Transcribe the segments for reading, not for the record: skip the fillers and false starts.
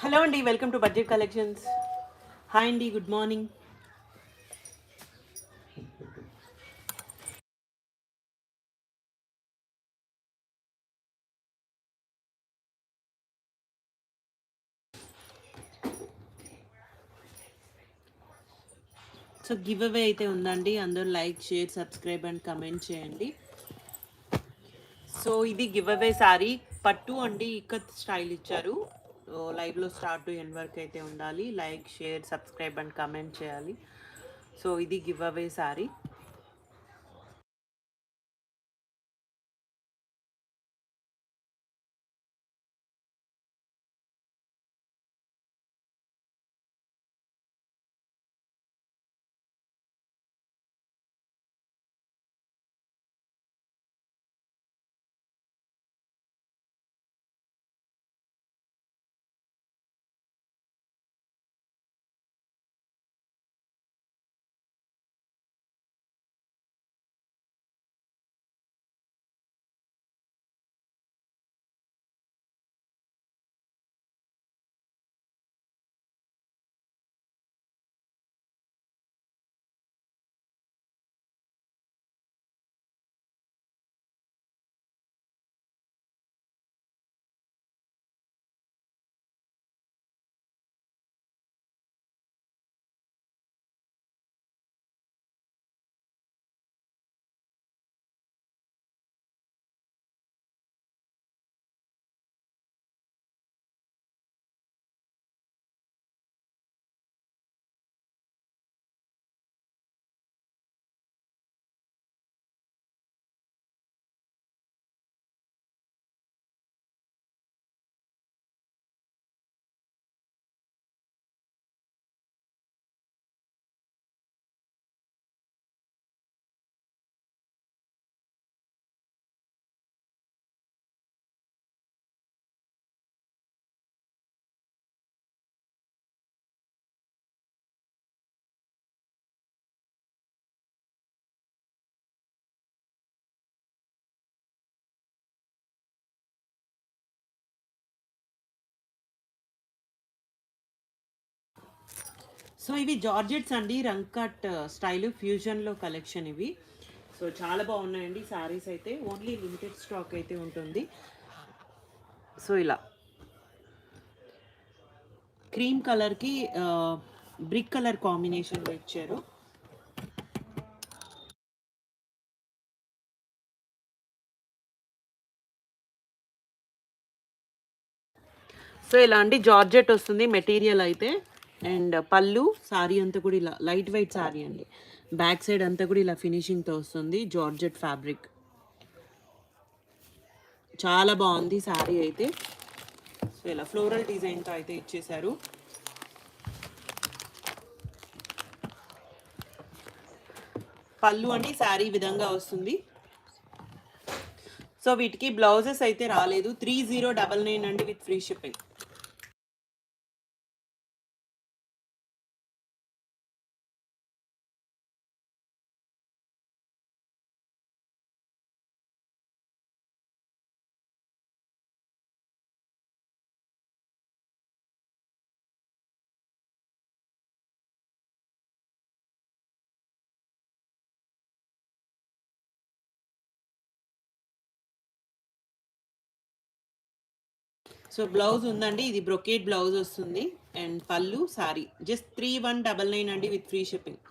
Hello అండి, welcome to budget collections. Hi అండి, good morning. So giveaway అయితే ఉందండి, అందరూ like, share, subscribe and comment చేయండి. సో ఇది గివ్ అవే శారీ పట్టు అండి, ఇక్కత్ స్టైల్ ఇచ్చారు. లైవ్లో స్టార్ట్ టు ఎండ్ వరకు అయితే ఉండాలి. Like, share, subscribe and comment చేయాలి. సో ఇది గివ్ అవే శారీ. సో ఇవి జార్జెట్స్ అండి, రంగ్ కట్ స్టైల్ ఫ్యూజన్లో కలెక్షన్ ఇవి. సో చాలా బాగున్నాయండి శారీస్ అయితే. ఓన్లీ లిమిటెడ్ స్టాక్ అయితే ఉంటుంది. సో ఇలా క్రీమ్ కలర్కి బ్రిక్ కలర్ కాంబినేషన్లో ఇచ్చారు. సో ఇలా అండి జార్జెట్ వస్తుంది మెటీరియల్ అయితే. అండ్ పళ్ళు సారీ అంతా కూడా ఇలా లైట్ వెయిట్ సారీ అండి. బ్యాక్ సైడ్ అంతా కూడా ఇలా ఫినిషింగ్తో వస్తుంది జార్జెట్ ఫ్యాబ్రిక్. చాలా బాగుంది సారీ అయితే. సో ఇలా ఫ్లోరల్ డిజైన్తో అయితే ఇచ్చేసారు. పళ్ళు అండి శారీ విధంగా వస్తుంది. సో వీటికి బ్లౌజెస్ అయితే రాలేదు. 3099 అండి with free shipping. So blouse ఉందండి, ఇది బ్రొకేట్ బ్లౌజ్ వస్తుంది. అండ్ పళ్ళు సారీ జస్ట్ 3199 అండి with free shipping.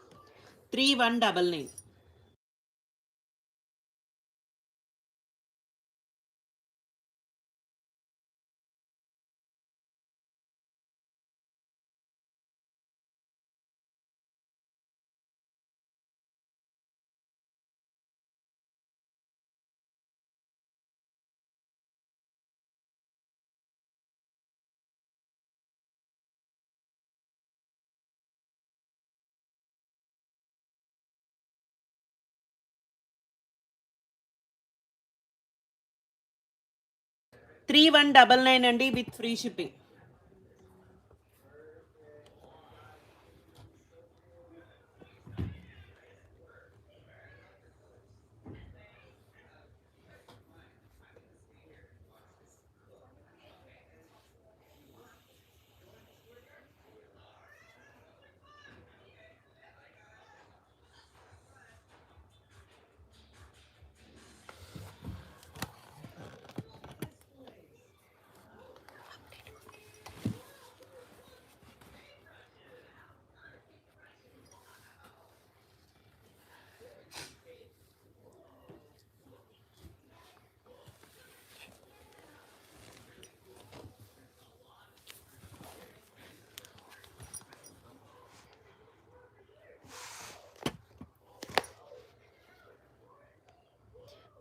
3199. Three one double nine అండి విత్ ఫ్రీ షిప్పింగ్.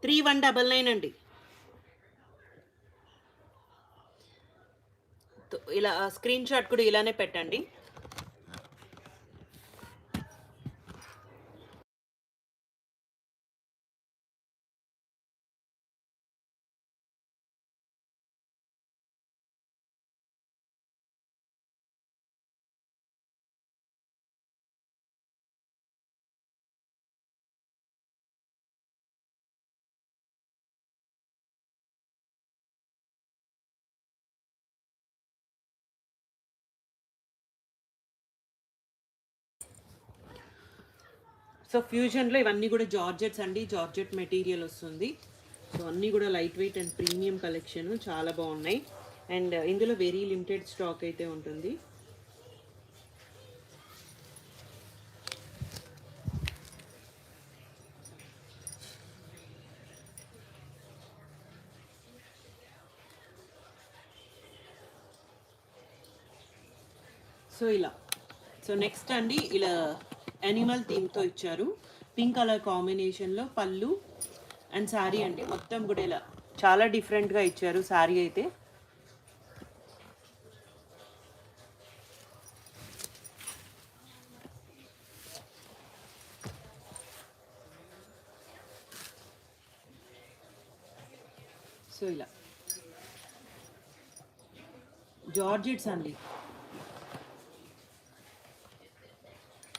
3199 అండి. ఇలా స్క్రీన్ షాట్ కూడా ఇలానే పెట్టండి. సో ఫ్యూజన్లో ఇవన్నీ కూడా జార్జెట్స్ అండి, జార్జెట్ మెటీరియల్ వస్తుంది. సో అన్నీ కూడా light weight and premium collection, చాలా బాగున్నాయి. అండ్ ఇందులో వెరీ లిమిటెడ్ స్టాక్ అయితే ఉంటుంది. సో ఇలా, సో నెక్స్ట్ అండి ఇలా యానిమల్ థీమ్తో ఇచ్చారు. పింక్ కలర్ కాంబినేషన్లో పళ్ళు అండ్ శారీ అండి. మొత్తం కూడా ఇలా చాలా డిఫరెంట్గా ఇచ్చారు శారీ అయితే. సో ఇలా జార్జెట్స్ అండి.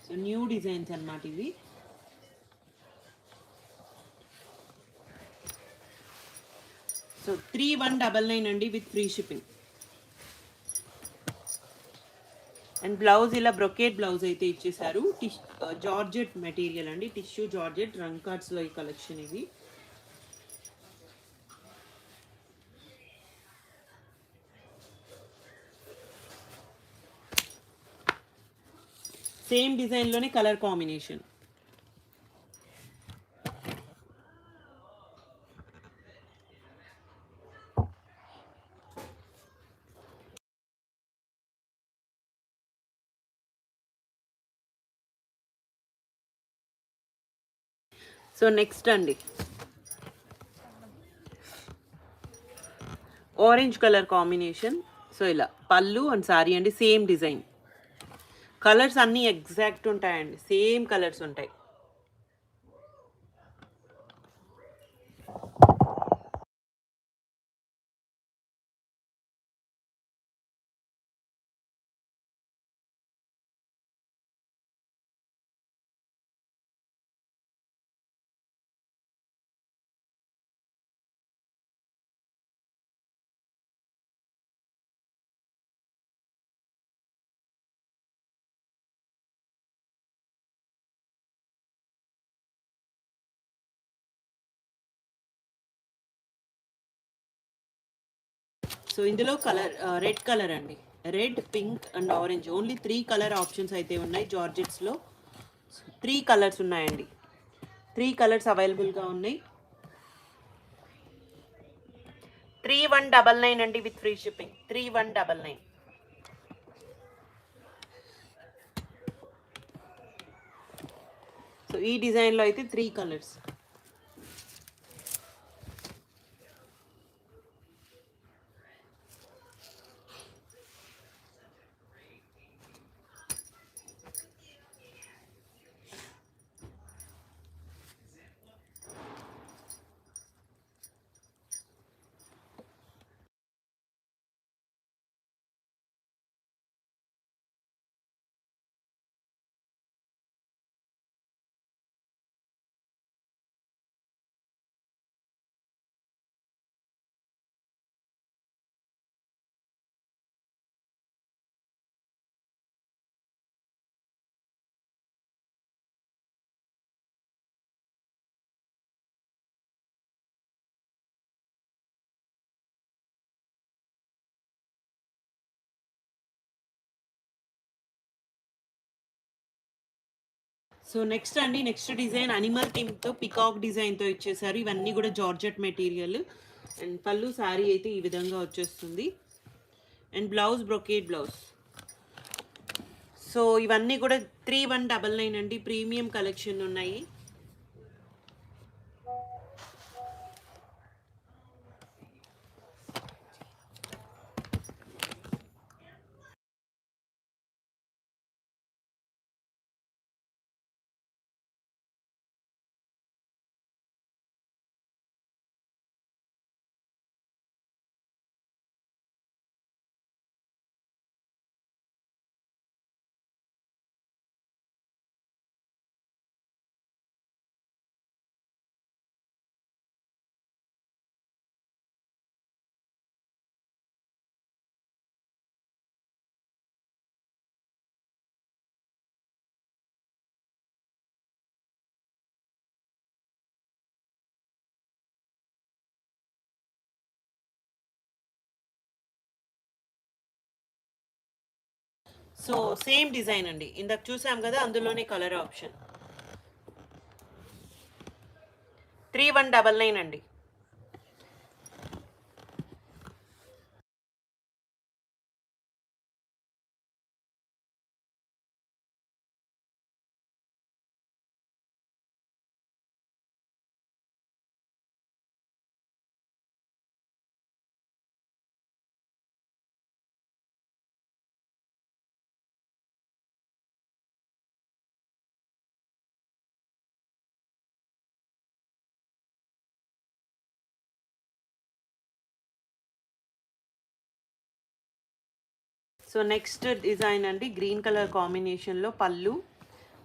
సో న్యూ డిజైన్స్ అన్నమాట ఇవి. సో 3199 అండి with free shipping. And blouse ఇలా బ్రొకేట్ బ్లౌజ్ అయితే ఇచ్చేసారు. జార్జెట్ మెటీరియల్ అండి, టిష్యూ జార్జెట్ రంగ్ కార్డ్స్లో ఈ కలెక్షన్ ఇది. సేమ్ డిజైన్లోనే కలర్ కాంబినేషన్. సో నెక్స్ట్ అండి ఆరెంజ్ కలర్ కాంబినేషన్. సో ఇలా పళ్ళు అండ్ సారీ అండి, సేమ్ డిజైన్. కలర్స్ అన్నీ ఎగ్జాక్ట్ ఉంటాయండి, సేమ్ కలర్స్ ఉంటాయి. సో ఇందులో కలర్ రెడ్ కలర్ అండి, red, pink and orange. Only 3 colour options అయితే ఉన్నాయి జార్జెట్స్లో. 3 కలర్స్ ఉన్నాయండి, 3 కలర్స్ అవైలబుల్గా ఉన్నాయి. 3199 అండి విత్ ఫ్రీ షిప్పింగ్. 3199. సో ఈ డిజైన్లో అయితే 3 కలర్స్. సో నెక్స్ట్ అండి, నెక్స్ట్ డిజైన్ అనిమల్ థీమ్తో పికాక్ డిజైన్తో ఇచ్చేసారు. ఇవన్నీ కూడా జార్జెట్ మెటీరియల్. అండ్ పళ్ళు శారీ అయితే ఈ విధంగా వచ్చేస్తుంది. And blouse brocade blouse. So ఇవన్నీ కూడా 3199 అండి, ప్రీమియం కలెక్షన్ ఉన్నాయి. సో సేమ్ డిజైన్ అండి, ఇందాక చూసాం కదా అందులోనే కలర్ ఆప్షన్. 3199 అండి. సో నెక్స్ట్ డిజైన్ అండి, గ్రీన్ కలర్ కాంబినేషన్లో పళ్ళు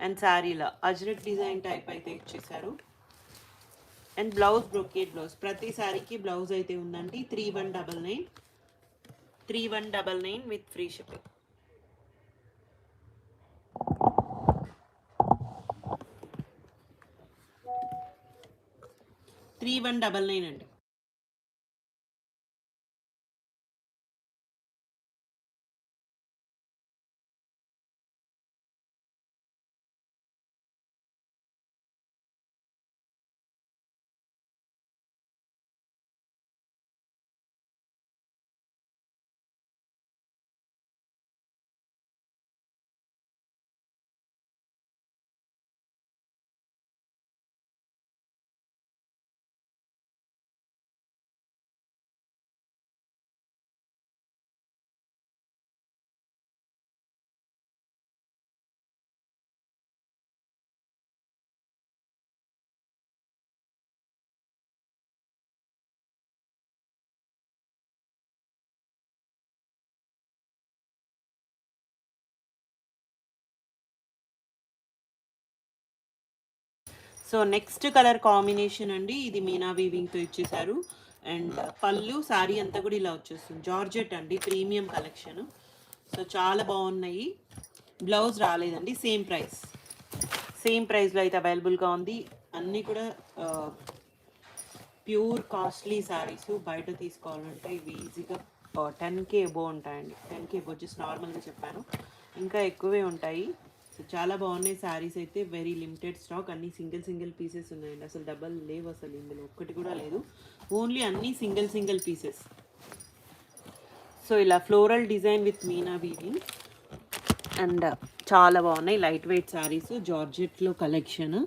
అండ్ శారీలో అజ్రక్ డిజైన్ టైప్ అయితే ఇచ్చేసారు. అండ్ బ్లౌజ్ బ్రొకేట్ బ్లౌజ్, ప్రతి శారీకి బ్లౌజ్ అయితే ఉందండి. 3199 విత్ ఫ్రీ షిప్పింగ్. 3199 అండి. సో నెక్స్ట్ కలర్ కాంబినేషన్ అండి, ఇది మీనా వీవింగ్తో ఇచ్చేసారు. అండ్ పళ్ళు శారీ అంతా కూడా ఇలా వచ్చేస్తుంది. జార్జెట్ అండి, ప్రీమియం కలెక్షన్. సో చాలా బాగున్నాయి. బ్లౌజ్ రాలేదండి, సేమ్ ప్రైస్లో అయితే అవైలబుల్గా ఉంది. అన్నీ కూడా ప్యూర్ కాస్ట్లీ శారీస్. బయట తీసుకోవాలంటే ఇవి ఈజీగా 10K ఎబో ఉంటాయండి. 10K ఎబో జస్ట్ నార్మల్గా చెప్పాను, ఇంకా ఎక్కువే ఉంటాయి. సో చాలా బాగున్నాయి శారీస్ అయితే. వెరీ లిమిటెడ్ స్టాక్, అన్ని సింగిల్ పీసెస్ ఉన్నాయండి. అసలు డబల్ లేవు, అసలు ఇందులో ఒక్కటి కూడా లేదు. ఓన్లీ అన్ని సింగిల్ పీసెస్. సో ఇలా floral design with meena weaving and చాలా బాగున్నాయి. లైట్ వెయిట్ శారీస్, జార్జెట్లో కలెక్షన్.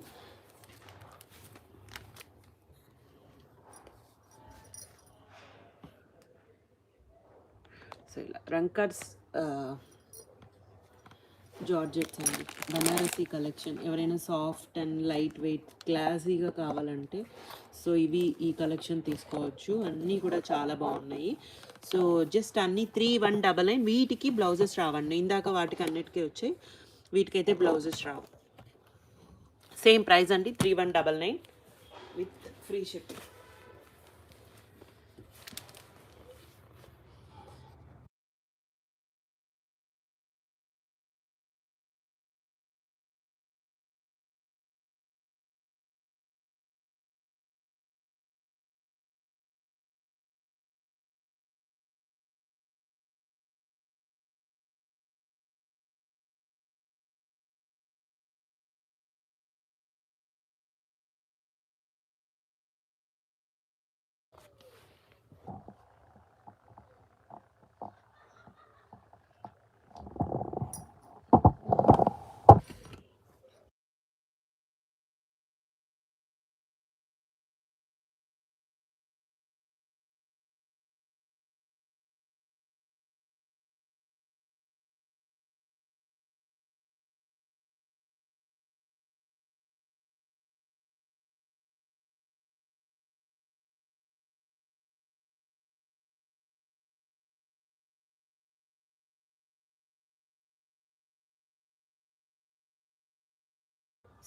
సో ఇలా రంకర్స్ జార్జెట్స్ అండి, బనారసీ కలెక్షన్. ఎవరైనా సాఫ్ట్ అండ్ లైట్ వెయిట్ క్లాసీగా కావాలంటే సో ఈ కలెక్షన్ తీసుకోవచ్చు. అన్నీ కూడా చాలా బాగున్నాయి. సో జస్ట్ అన్నీ 3199. వీటికి బ్లౌజెస్ రావండి, ఇందాక వాటికి అన్నిటికీ వచ్చాయి, వీటికైతే బ్లౌజెస్ రావు. సేమ్ ప్రైస్ అండి, 3199 with free shipping.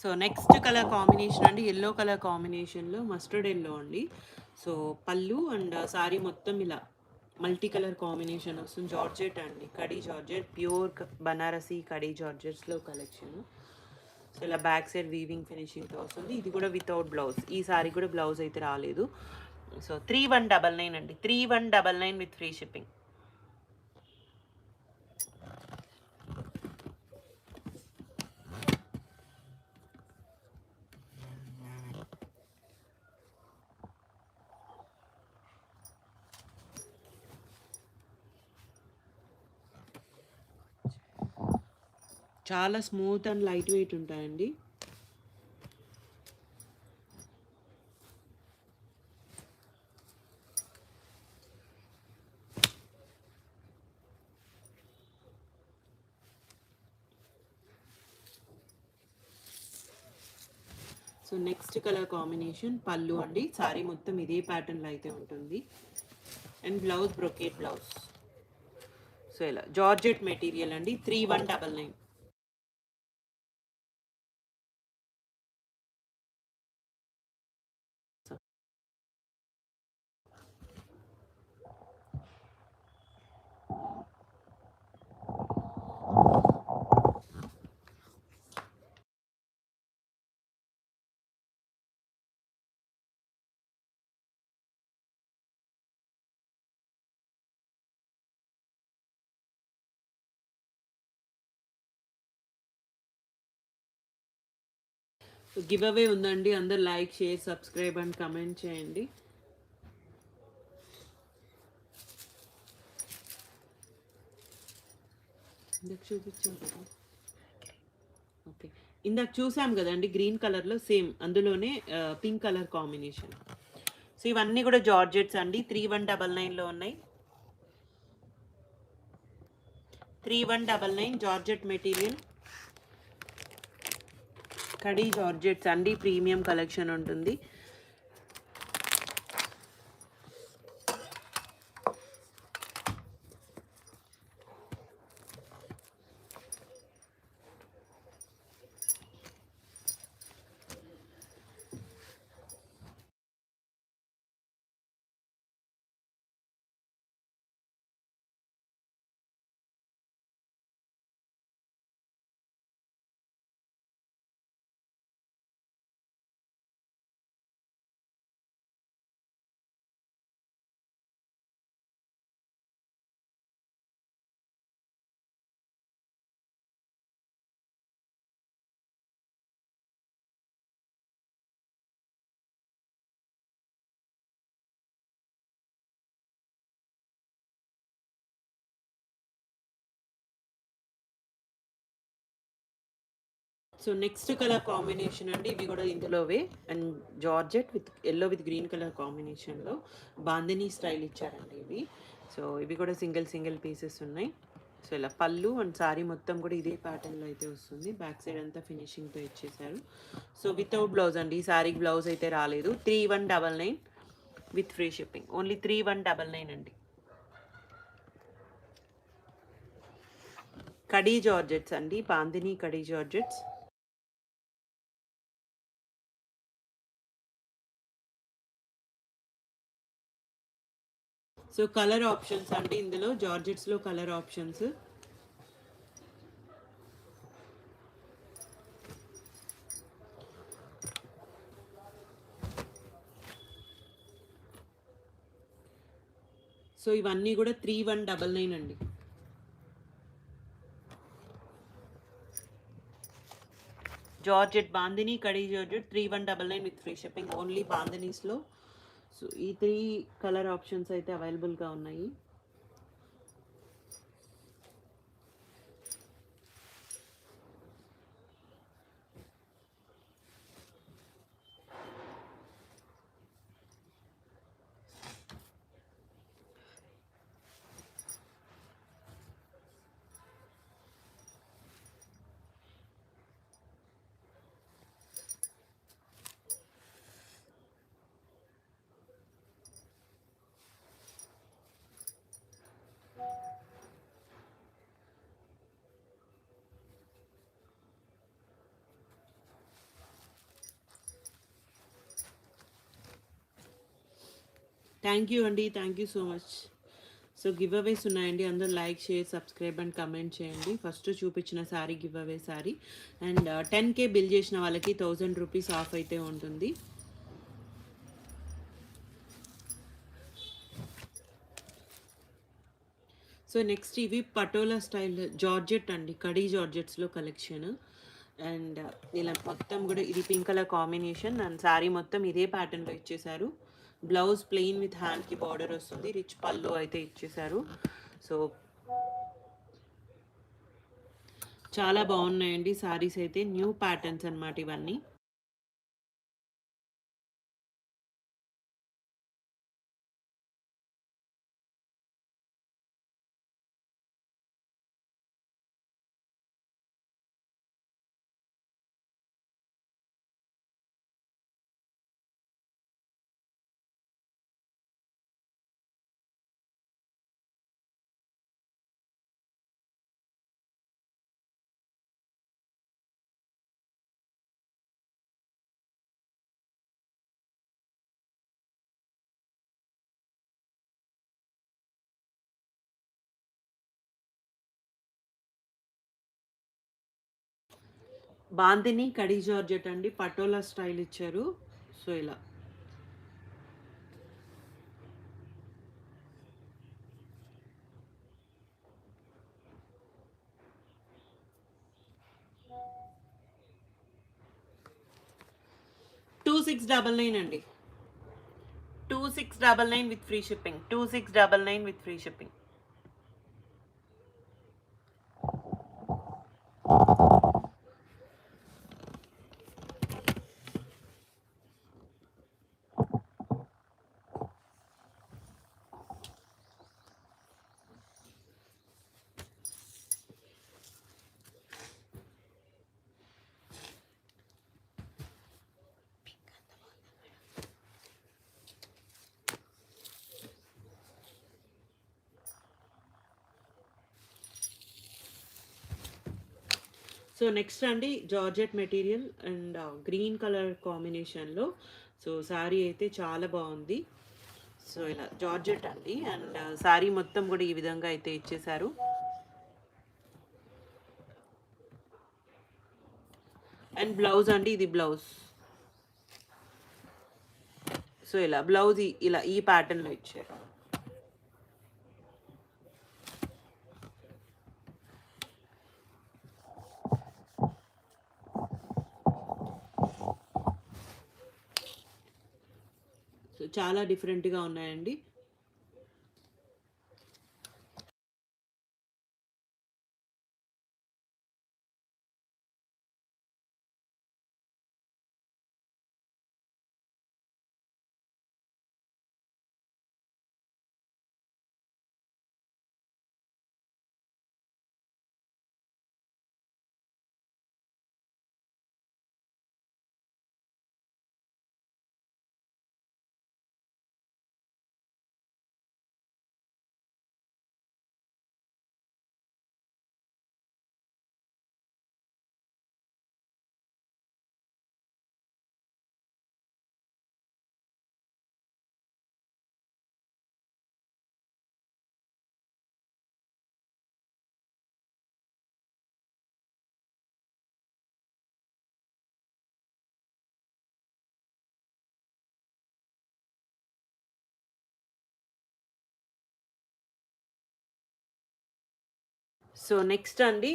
So next colour combination అండి, ఎల్లో కలర్ కాంబినేషన్లో మస్టర్డ్ ఎల్లో అండి. సో పళ్ళు అండ్ సారీ మొత్తం ఇలా మల్టీ కలర్ కాంబినేషన్ వస్తుంది. జార్జెట్ అండి, కడీ జార్జెట్, ప్యూర్ బనారసీ కడీ జార్జెట్స్లో కలెక్షన్. సో ఇలా బ్యాక్ సైడ్ వీవింగ్ ఫినిషింగ్తో వస్తుంది. ఇది కూడా వితౌట్ బ్లౌజ్, ఈ సారీ కూడా బ్లౌజ్ అయితే రాలేదు. సో 3199 అండి, 3199 విత్ ఫ్రీ షిప్పింగ్. చాలా స్మూత్ అండ్ లైట్ వెయిట్ ఉంటాయండి. సో నెక్స్ట్ కలర్ కాంబినేషన్ పళ్ళు అండి. సారీ మొత్తం ఇదే ప్యాటర్న్లో అయితే ఉంటుంది. And blouse brocade blouse. So ఇలా జార్జెట్ మెటీరియల్ అండి. 3199. గివ్ అవే ఉందండి. అందరు like, share, subscribe and comment చేయండి. ఇందాక చూపించాం కదా. ఓకే, ఇందాక చూసాం కదండి గ్రీన్ కలర్లో, సేమ్ అందులోనే పింక్ కలర్ కాంబినేషన్. సో ఇవన్నీ కూడా జార్జెట్స్ అండి. 3199లో ఉన్నాయి. 3199 జార్జెట్ మెటీరియల్. కడీ జార్జెట్స్ అండి. ప్రీమియం కలెక్షన్ ఉంటుంది. సో నెక్స్ట్ కలర్ కాంబినేషన్ అండి. ఇవి కూడా ఇందులోవే. And georgette with yellow with green colour కాంబినేషన్లో బాందినీ స్టైల్ ఇచ్చారండి ఇవి. సో ఇవి కూడా సింగిల్ సింగిల్ పీసెస్ ఉన్నాయి. సో ఇలా పళ్ళు అండ్ సారీ మొత్తం కూడా ఇదే ప్యాటర్న్లో అయితే వస్తుంది. బ్యాక్ సైడ్ అంతా ఫినిషింగ్తో ఇచ్చేసారు. సో వితౌట్ బ్లౌజ్ అండి. ఈ సారీకి బ్లౌజ్ అయితే రాలేదు. 3199 విత్ ఫ్రీ షిప్పింగ్. ఓన్లీ 3199 అండి. కడీ జార్జెట్స్ అండి. Bandhani khadi georgettes. So colour options అండి ఇందులో జార్జెట్స్లో కలర్ ఆప్షన్స్. సో ఇవన్నీ కూడా 3199 అండి. జార్జెట్ బాందినీ కడీ georgette 3199 with free shipping. Only బాందినీస్లో. సో ఈ 3 కలర్ ఆప్షన్స్ అయితే అవైలబుల్గా ఉన్నాయి. థ్యాంక్ యూ అండి. Thank you so much. So giveaways ఉన్నాయండి. అందరూ like, share, subscribe and comment చేయండి. ఫస్ట్ చూపించిన sari giveaway sari. And 10K bill చేసిన వాళ్ళకి 1000 రూపీస్ ఆఫ్ అయితే ఉంటుంది. సో నెక్స్ట్ ఇవి పటోలా స్టైల్ జార్జెట్ అండి. కడీ జార్జెట్స్లో కలెక్షన్. అండ్ ఇలా మొత్తం కూడా ఇది pink colour combination. And sari మొత్తం ఇదే ప్యాటర్న్లో ఇచ్చేసారు. బ్లౌజ్ ప్లెయిన్ విత్ హ్యాండ్కి బార్డర్ వస్తుంది. రిచ్ పళ్ళు అయితే ఇచ్చేసారు. సో చాలా బాగున్నాయండి సారీస్ అయితే. న్యూ ప్యాటర్న్స్ అన్నమాట ఇవన్నీ. బాందిని కడీ జార్జెట్ అండి, పటోలా స్టైల్ ఇచ్చారు. సో ఇలా 2699 అండి. 2699 with free shipping. 2699 with free shipping. So next అండి georgette material and green colour కాంబినేషన్లో. సో శారీ అయితే చాలా బాగుంది. సో ఇలా జార్జెట్ అండి, అండ్ శారీ మొత్తం కూడా ఈ విధంగా అయితే ఇచ్చేసారు. అండ్ బ్లౌజ్ అండి, ఇది బ్లౌజ్. సో ఇలా బ్లౌజ్ ఇలా ఈ ప్యాటర్న్లో ఇచ్చారు. సో చాలా డిఫరెంట్గా ఉన్నాయండి. సో నెక్స్ట్ అండి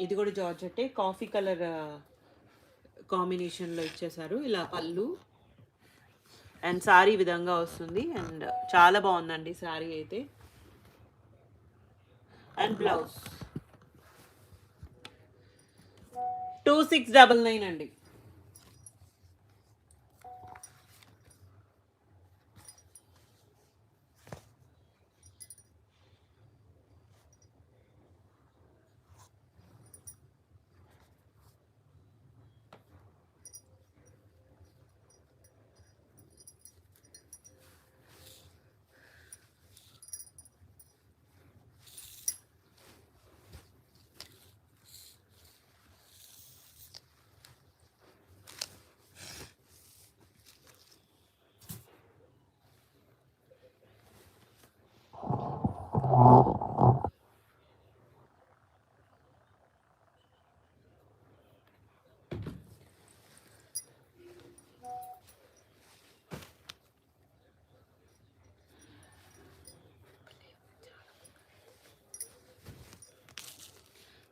ఇది కూడా జార్జెట్టే, కాఫీ కలర్ కాంబినేషన్లో ఇచ్చేసారు. ఇలా పళ్ళు అండ్ శారీ విధంగా వస్తుంది, అండ్ చాలా బాగుందండి శారీ అయితే. అండ్ బ్లౌజ్ 2699 అండి.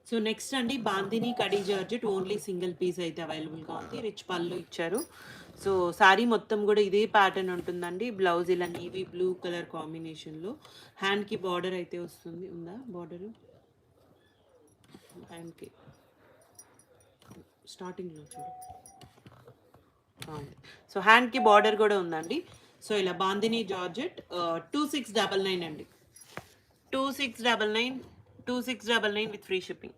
సో నెక్స్ట్ అండి బాందిని కడీ జార్జెట్, ఓన్లీ సింగిల్ పీస్ అయితే అవైలబుల్గా ఉంది. రిచ్ పళ్ళు ఇచ్చారు. సో శారీ మొత్తం కూడా ఇదే ప్యాటర్న్ ఉంటుందండి. బ్లౌజ్ ఇలా నేవీ బ్లూ కలర్ కాంబినేషన్లో. హ్యాండ్కి బార్డర్ అయితే వస్తుంది. ఉందా బార్డరు? హ్యాండ్కి స్టార్టింగ్లో చూడు. సో హ్యాండ్కి బార్డర్ కూడా ఉందండి. సో ఇలా బాందిని జార్జెట్ 2699 అండి. 2699, 2699 విత్ ఫ్రీ షిప్పింగ్.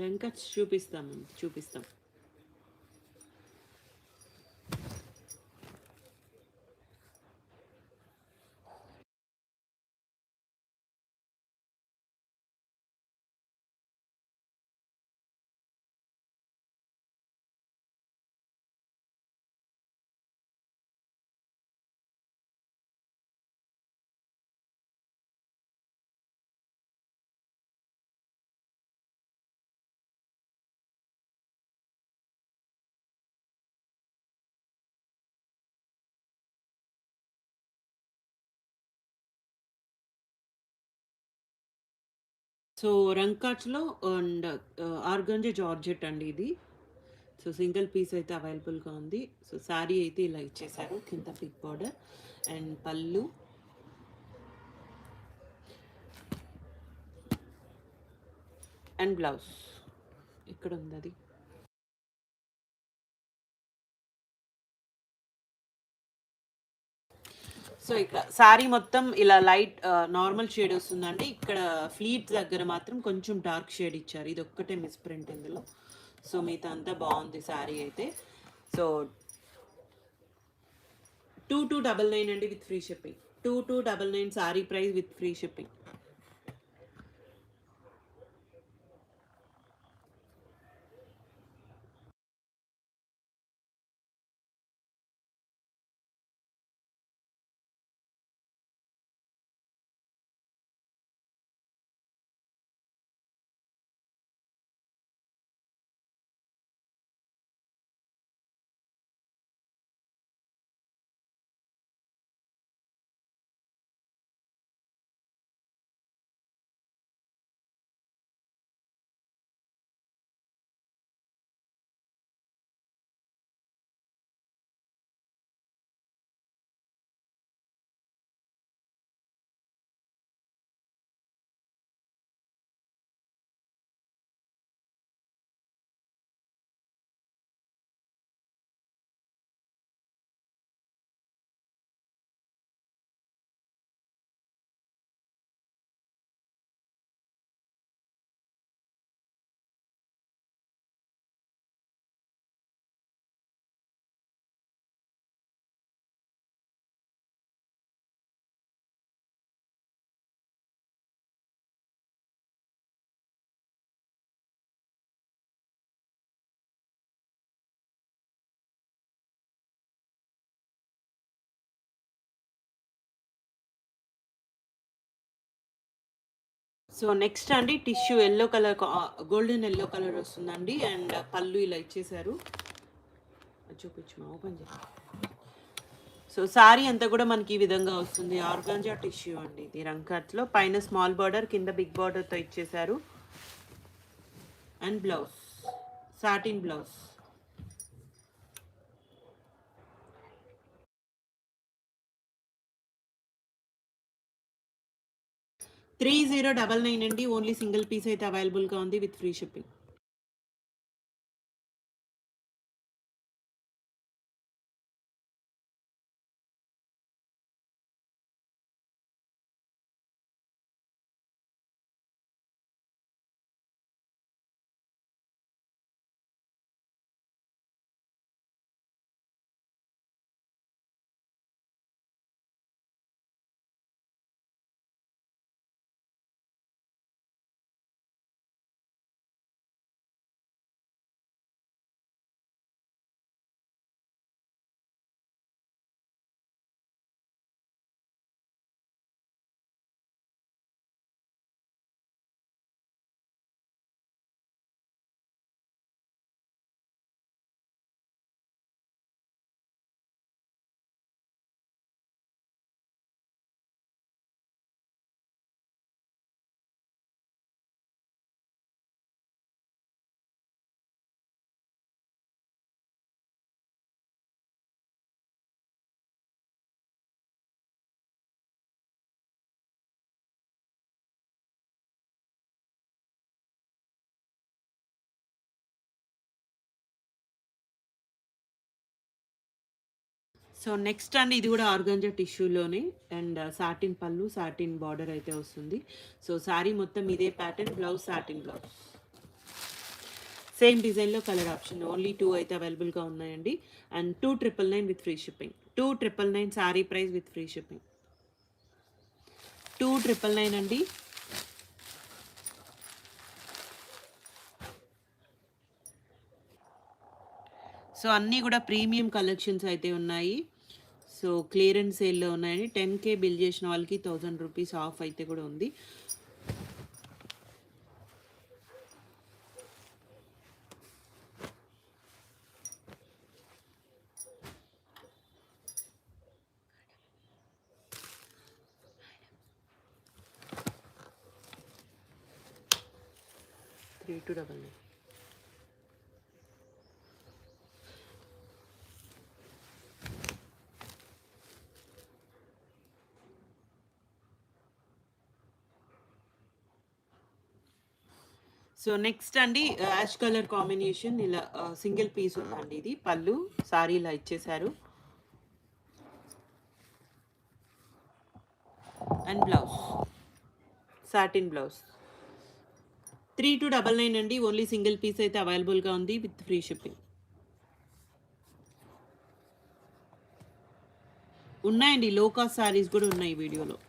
రెంకట్స్ చూపిస్తాం. సో రంకాచ్లో అండ్ ఆర్గంజా జార్జెట్ అండి ఇది. సో సింగిల్ పీస్ అయితే అవైలబుల్గా ఉంది. సో శారీ అయితే ఇలా ఇచ్చేసారు, కింద బిగ్ బార్డర్ అండ్ పళ్ళు అండ్ బ్లౌజ్ ఇక్కడ ఉంది అది. సో ఇక్కడ శారీ మొత్తం ఇలా లైట్ నార్మల్ షేడ్ వస్తుందండి. ఇక్కడ ఫ్లీట్ దగ్గర మాత్రం కొంచెం డార్క్ షేడ్ ఇచ్చారు. ఇది ఒక్కటే మిస్ప్రింట్ ఇందులో. సో మిగతా అంతా బాగుంది శారీ అయితే. సో 2299 అండి with free shipping. 2299 sari price with free shipping. So next అండి tissue yellow colour, golden yellow colour వస్తుందండి. అండ్ పళ్ళు ఇలా ఇచ్చేసారు. చూపించు ఓపెన్ చేసి. సో శారీ అంతా కూడా మనకి ఈ విధంగా వస్తుంది. ఆర్గాంజా టిష్యూ అండి ఇది రంకట్లో. పైన స్మాల్ బార్డర్, కింద బిగ్ బార్డర్తో ఇచ్చేసారు. And blouse satin blouse. 3099 అండి. ఓన్లీ సింగిల్ పీస్ అయితే అవైలబుల్గా ఉంది with free shipping. So next అండి ఇది కూడా ఆర్గంజా టిష్యూలోనే అండ్ సాటిన్ పళ్ళు సాటిన్ బార్డర్ అయితే వస్తుంది. సో శారీ మొత్తం ఇదే pattern, blouse satin blouse, same డిజైన్లో కలర్ ఆప్షన్ ఓన్లీ 2 అయితే అవైలబుల్గా ఉన్నాయండి. And 2,999 with free shipping. 2,999 sari price with free shipping. 2,999 అండి. సో అన్నీ కూడా ప్రీమియం కలెక్షన్స్ అయితే ఉన్నాయి. సో క్లియరెన్స్ సేల్లో ఉన్నాయండి. 10K బిల్ చేసిన వాళ్ళకి 1000 రూపీస్ ఆఫ్ అయితే కూడా ఉంది. Three two double nine. So next అండి యాష్ కలర్ కాంబినేషన్ ఇలా సింగిల్ పీస్ ఉందండి. ఇది పళ్ళు సారీ ఇలా ఇచ్చేసారు అండ్ బ్లౌజ్ సాటిన్ బ్లౌజ్. 3,299 అండి. ఓన్లీ సింగిల్ పీస్ అయితే అవైలబుల్గా ఉంది విత్ ఫ్రీ షిప్పింగ్. ఉన్నాయండి లో కాస్ట్ సారీస్ కూడా ఉన్నాయి వీడియోలో.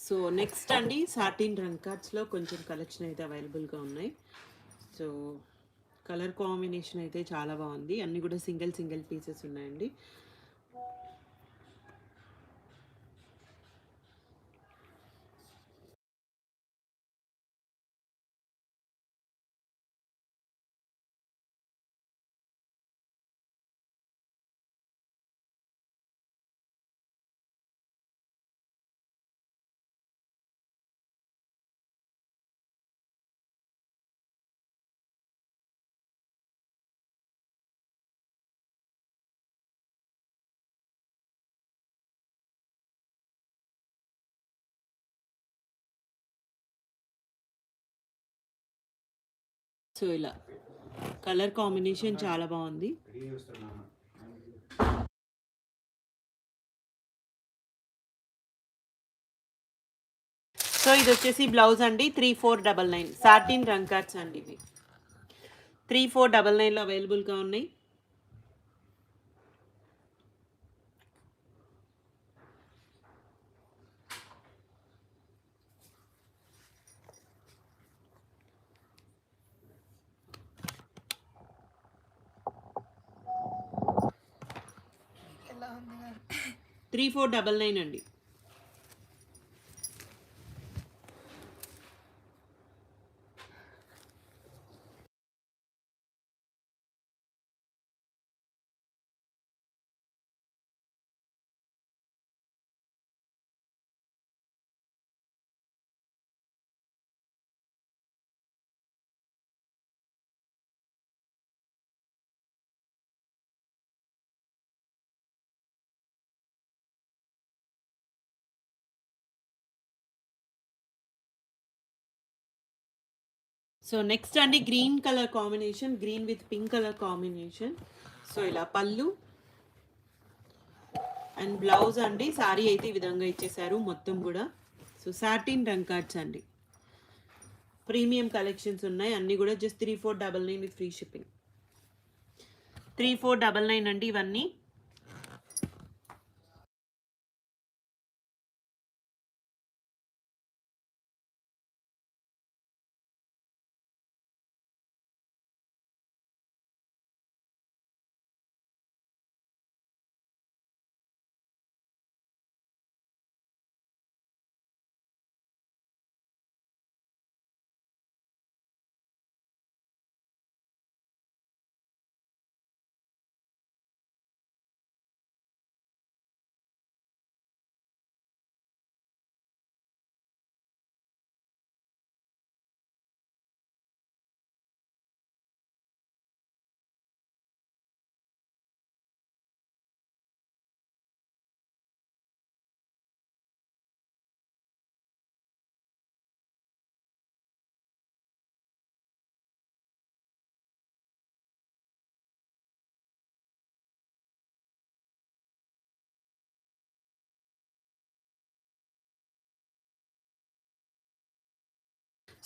సో నెక్స్ట్ అండి సాటిన్ రంకార్డ్స్లో కొంచెం కలెక్షన్ అయితే అవైలబుల్గా ఉన్నాయి. సో కలర్ కాంబినేషన్ అయితే చాలా బాగుంది. అన్నీ కూడా సింగిల్ సింగిల్ పీసెస్ ఉన్నాయండి. సో ఇలా కలర్ కాంబినేషన్ చాలా బాగుంది. సో ఇది వచ్చేసి బ్లౌజ్ అండి. 3,499 సాటిన్ రంకార్డ్స్ అండి. ఇవి 3,499లో అవైలబుల్గా ఉన్నాయి. ఎలా ఉంది 3,499 అండి. సో నెక్స్ట్ అండి green colour combination, green with pink colour combination. So ఇలా పళ్ళు అండ్ బ్లౌజ్ అండి. సారీ అయితే ఈ విధంగా ఇచ్చేసారు మొత్తం కూడా. సో సాటిన్ రంగ్ కార్డ్స్ అండి, ప్రీమియం కలెక్షన్స్ ఉన్నాయి అన్నీ కూడా. Just 3499 with free shipping. 3499 అండి ఇవన్నీ.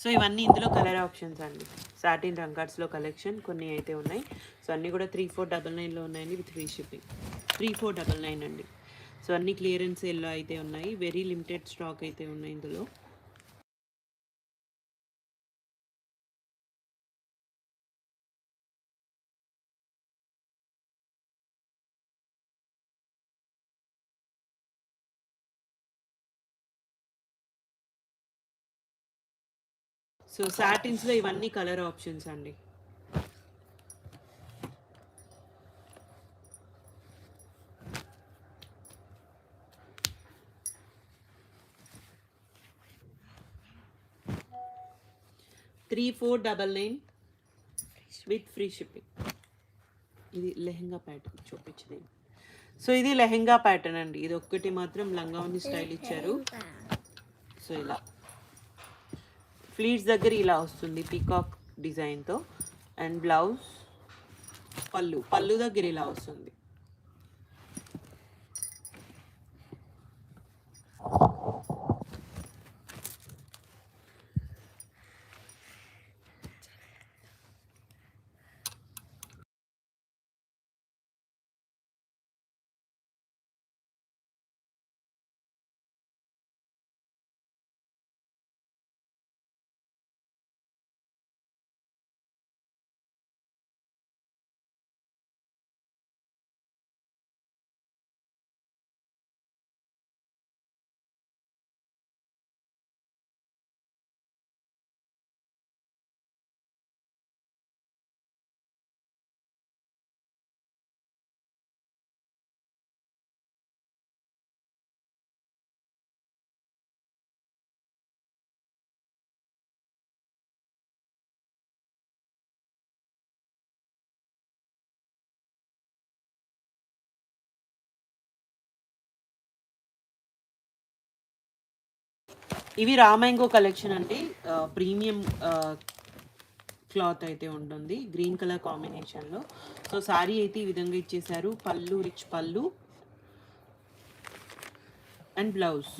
సో ఇవన్నీ ఇందులో కలర్ ఆప్షన్స్ అండి. సాటిన్ రంగార్డ్స్లో కలెక్షన్ కొన్ని అయితే ఉన్నాయి. సో అన్నీ కూడా 3499లో ఉన్నాయండి విత్ ఫ్రీ షిప్పింగ్. 3499 అండి. సో అన్ని క్లియరెన్స్ సేల్లో అయితే ఉన్నాయి. వెరీ లిమిటెడ్ స్టాక్ అయితే ఉన్నాయి ఇందులో. సో సాటిన్స్లో ఇవన్నీ కలర్ ఆప్షన్స్ అండి. $3499 విత్ ఫ్రీ షిప్పింగ్. ఇది లెహెంగా ప్యాటర్న్ చూపించింది. సో ఇది లెహెంగా ప్యాటర్న్ అండి. ఇది ఒక్కటి మాత్రం లంగావని స్టైల్ ఇచ్చారు. సో ఇలా ఫ్లీట్స్ దగ్గర ఇలా వస్తుంది పీకాక్ డిజైన్తో. అండ్ బ్లౌజ్, పళ్ళు దగ్గర ఇలా వస్తుంది. ఇవి రామాంగో కలెక్షన్ అండి. ప్రీమియం క్లాత్ అయితే ఉంటుంది గ్రీన్ కలర్ కాంబినేషన్లో. సో సారీ అయితే ఈ విధంగా ఇచ్చేసారు. పళ్ళు రిచ్ పళ్ళు అండ్ బ్లౌజ్.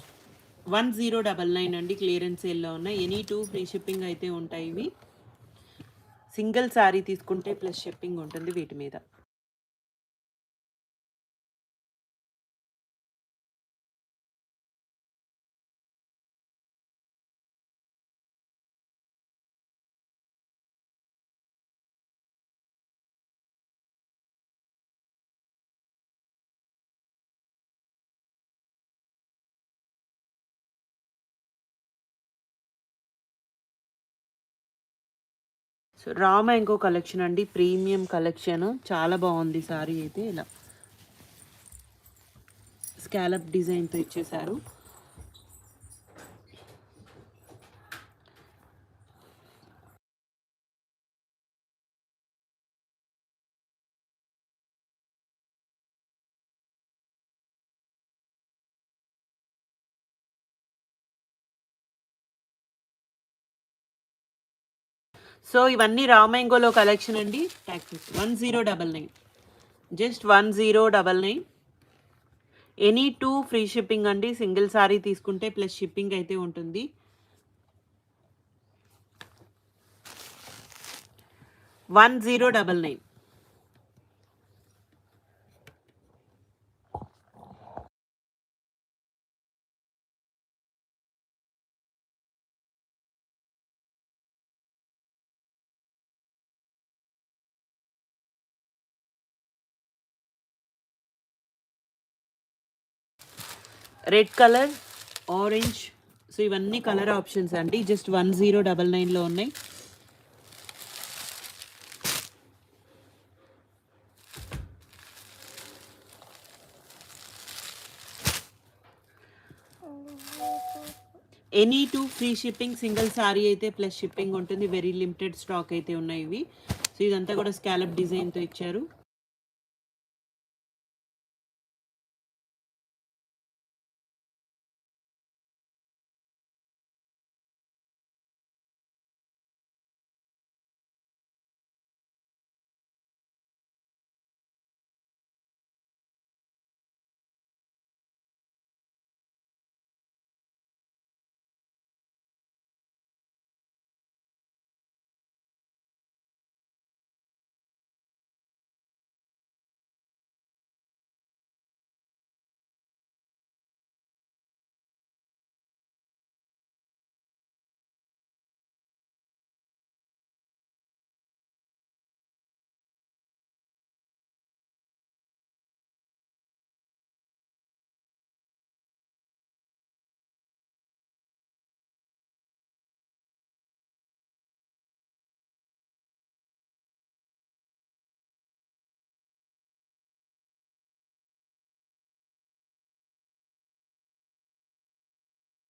1099 అండి. క్లియరెన్స్ సేల్లో ఉన్నాయి. ఎనీ 2 ఫ్రీ షిప్పింగ్ అయితే ఉంటాయి ఇవి. సింగిల్ సారీ తీసుకుంటే ప్లస్ షిప్పింగ్ ఉంటుంది వీటి మీద. సో రా మ్యాంగో కలెక్షన్ అండి, ప్రీమియం కలెక్షన్. చాలా బాగుంది సారీ అయితే. ఇలా స్కాలప్ డిజైన్తో ఇచ్చేసారు. సో ఇవన్నీ రా మ్యాంగోలో కలెక్షన్ అండి. Tax 1099, just 1099. Any 2 free shipping అండి. సింగిల్ సారీ తీసుకుంటే ప్లస్ షిప్పింగ్ అయితే ఉంటుంది. 1099. Red colour, orange. సో ఇవన్నీ కలర్ ఆప్షన్స్ అండి. జస్ట్ 1099లో ఉన్నాయి. Any 2 free shipping. Single sorry అయితే ప్లస్ షిప్పింగ్ ఉంటుంది. వెరీ లిమిటెడ్ స్టాక్ అయితే ఉన్నాయి ఇవి. సో ఇదంతా కూడా స్కాలప్ డిజైన్తో ఇచ్చారు.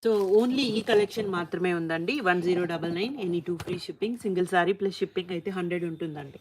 సో ఓన్లీ ఈ కలెక్షన్ మాత్రమే ఉందండి. 1099, any 2 free shipping. Single sorry plus shipping అయితే 100 ఉంటుందండి.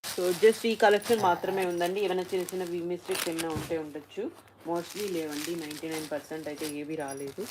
సో జస్ట్ ఈ కలెక్షన్ మాత్రమే ఉందండి. ఏమైనా చిన్న చిన్న మిస్టేక్స్ ఏమైనా ఉంటే ఉండొచ్చు. మోస్ట్లీ లేవండి. 99% అయితే ఏవి రాలేదు.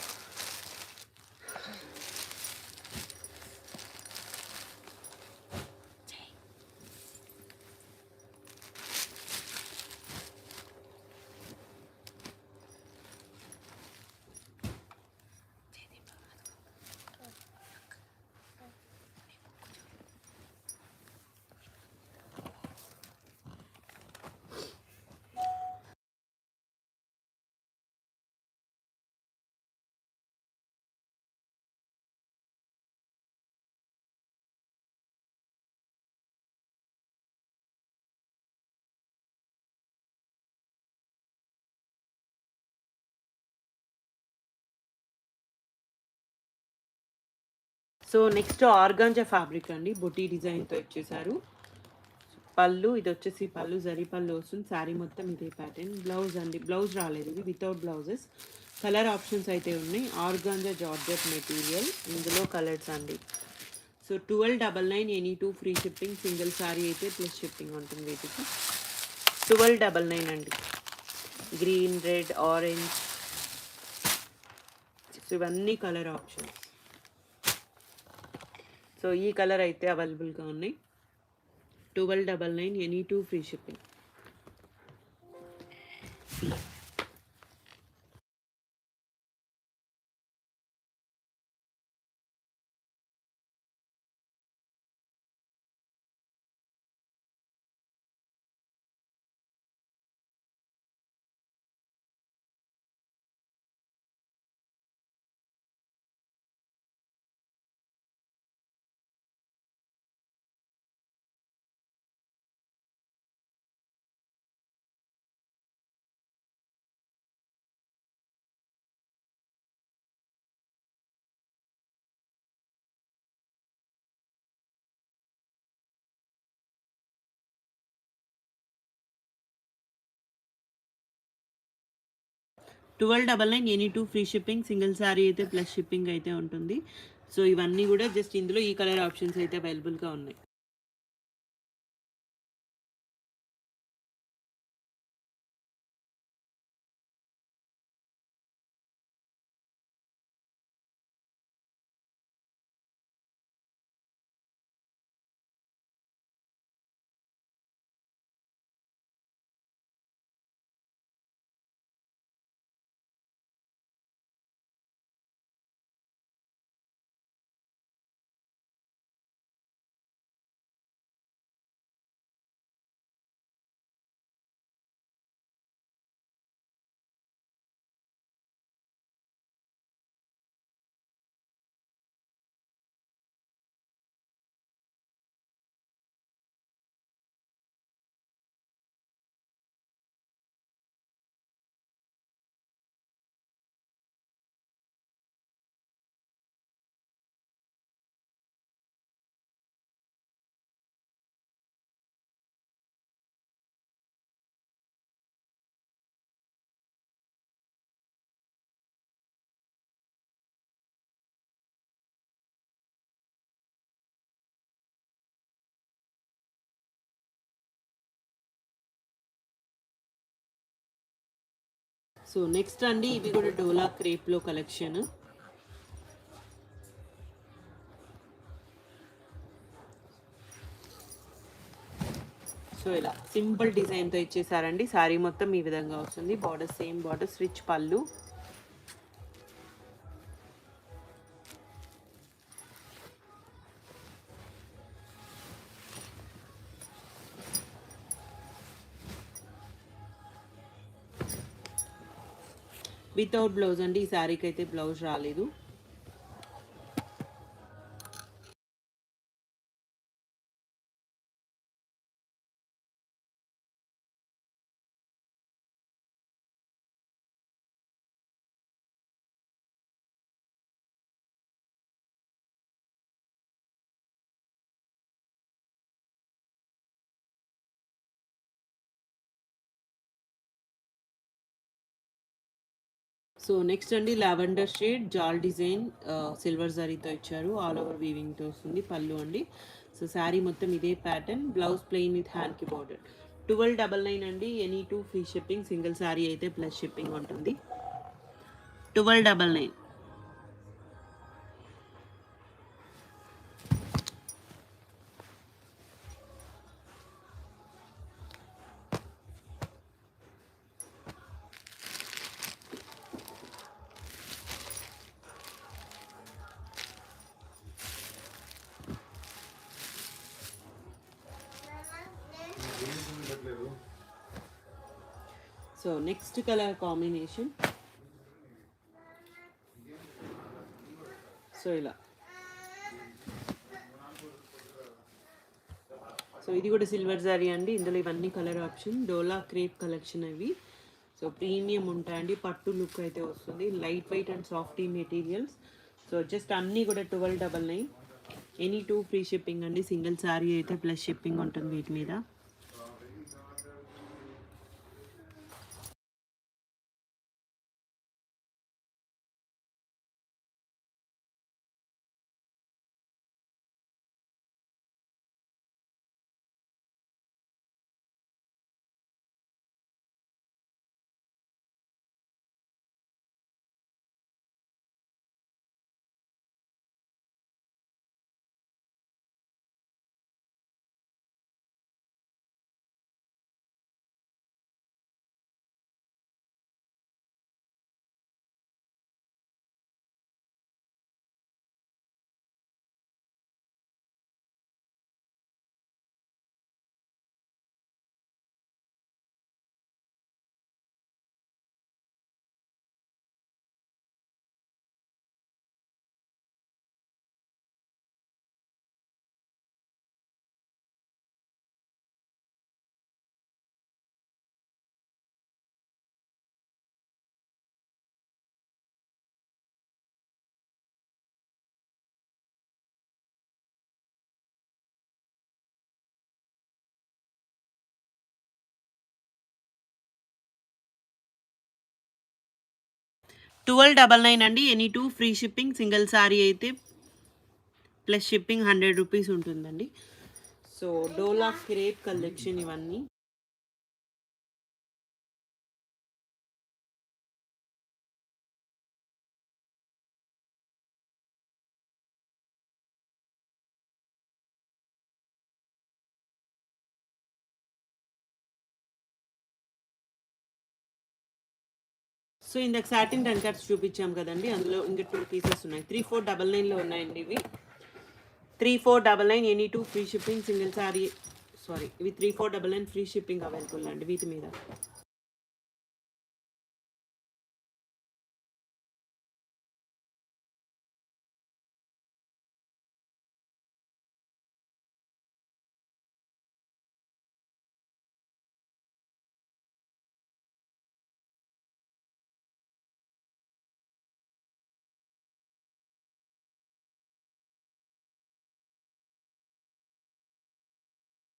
సో నెక్స్ట్ ఆర్గాంజా ఫ్యాబ్రిక్ అండి. బొటీ డిజైన్తో ఇచ్చేసారు. పళ్ళు, ఇది వచ్చేసి పళ్ళు, జరీ పళ్ళు వస్తుంది. శారీ మొత్తం ఇదే ప్యాటర్న్. బ్లౌజ్ అండి, బ్లౌజ్ రాలేదు ఇది, వితౌట్ బ్లౌజెస్. కలర్ ఆప్షన్స్ అయితే ఉన్నాయి. ఆర్గాంజా జార్జెట్ మెటీరియల్, ఇందులో కలర్స్ అండి. So 1299, any 2 free shipping. Single sari అయితే ప్లస్ షిప్పింగ్ ఉంటుంది వీటికి. 1299 అండి. Green, red, orange. సో ఇవన్నీ కలర్ ఆప్షన్స్. సో ఈ కలర్ అయితే అవైలబుల్గా ఉన్నాయి. 1299, any 2 free shipping. 1299 any two free shipping, single sari అయితే ప్లస్ షిప్పింగ్ అయితే ఉంటుంది. సో ఇవన్నీ కూడా జస్ట్ ఇందులో ఈ కలర్ ఆప్షన్స్ అయితే అవైలబుల్గా ఉన్నాయి. సో నెక్స్ట్ అండి ఇవి కూడా డోలా క్రేప్లో కలెక్షన్. సో ఇలా సింపుల్ డిజైన్తో ఇచ్చేసారండి. శారీ మొత్తం ఈ విధంగా వస్తుంది. Border same borders, rich pallu. Without blouse అండి, ఈ శారీకి అయితే బ్లౌజ్ రాలేదు. సో నెక్స్ట్ అండి లావెండర్ షేడ్ జాల్ డిజైన్, సిల్వర్ జరీతో ఇచ్చారు. ఆల్ ఓవర్ వీవింగ్తో వస్తుంది పళ్ళు అండి. సో శారీ మొత్తం ఇదే ప్యాటర్న్, బ్లౌజ్ ప్లెయిన్ విత్ హ్యాండ్కి బార్డర్. 1299 అండి, any two free shipping, single sari అయితే ప్లస్ షిప్పింగ్ ఉంటుంది. 1299. So next colour combination so ఇలా. సో ఇది కూడా సిల్వర్ జరీ అండి. ఇందులో ఇవన్నీ కలర్ ఆప్షన్, డోలా క్రేప్ కలెక్షన్ అవి. సో ప్రీమియం ఉంటాయండి, పట్టు లుక్ అయితే వస్తుంది. Light weight and softy materials. So just అన్నీ కూడా 1299, ఎనీ టూ ఫ్రీ షిప్పింగ్ అండి. సింగిల్ శారీ అయితే ప్లస్ షిప్పింగ్ ఉంటుంది వీటి మీద. 1299 అండి. Any 2 free shipping. Single sorry అయితే ప్లస్ షిప్పింగ్ 100 రూపీస్ ఉంటుందండి. సో డోలా క్రేప్ కలెక్షన్ ఇవన్నీ. సో ఇందాక సాటిన్ టంకర్స్ చూపించాం కదండి, అందులో ఇంకా 2 పీసెస్ ఉన్నాయి. 3499లో ఉన్నాయండి ఇవి. 3499 any 2 free shipping. Single sari sari ఇవి 3499 ఫ్రీ షిప్పింగ్ అవైలబుల్ అండి వీటి మీద.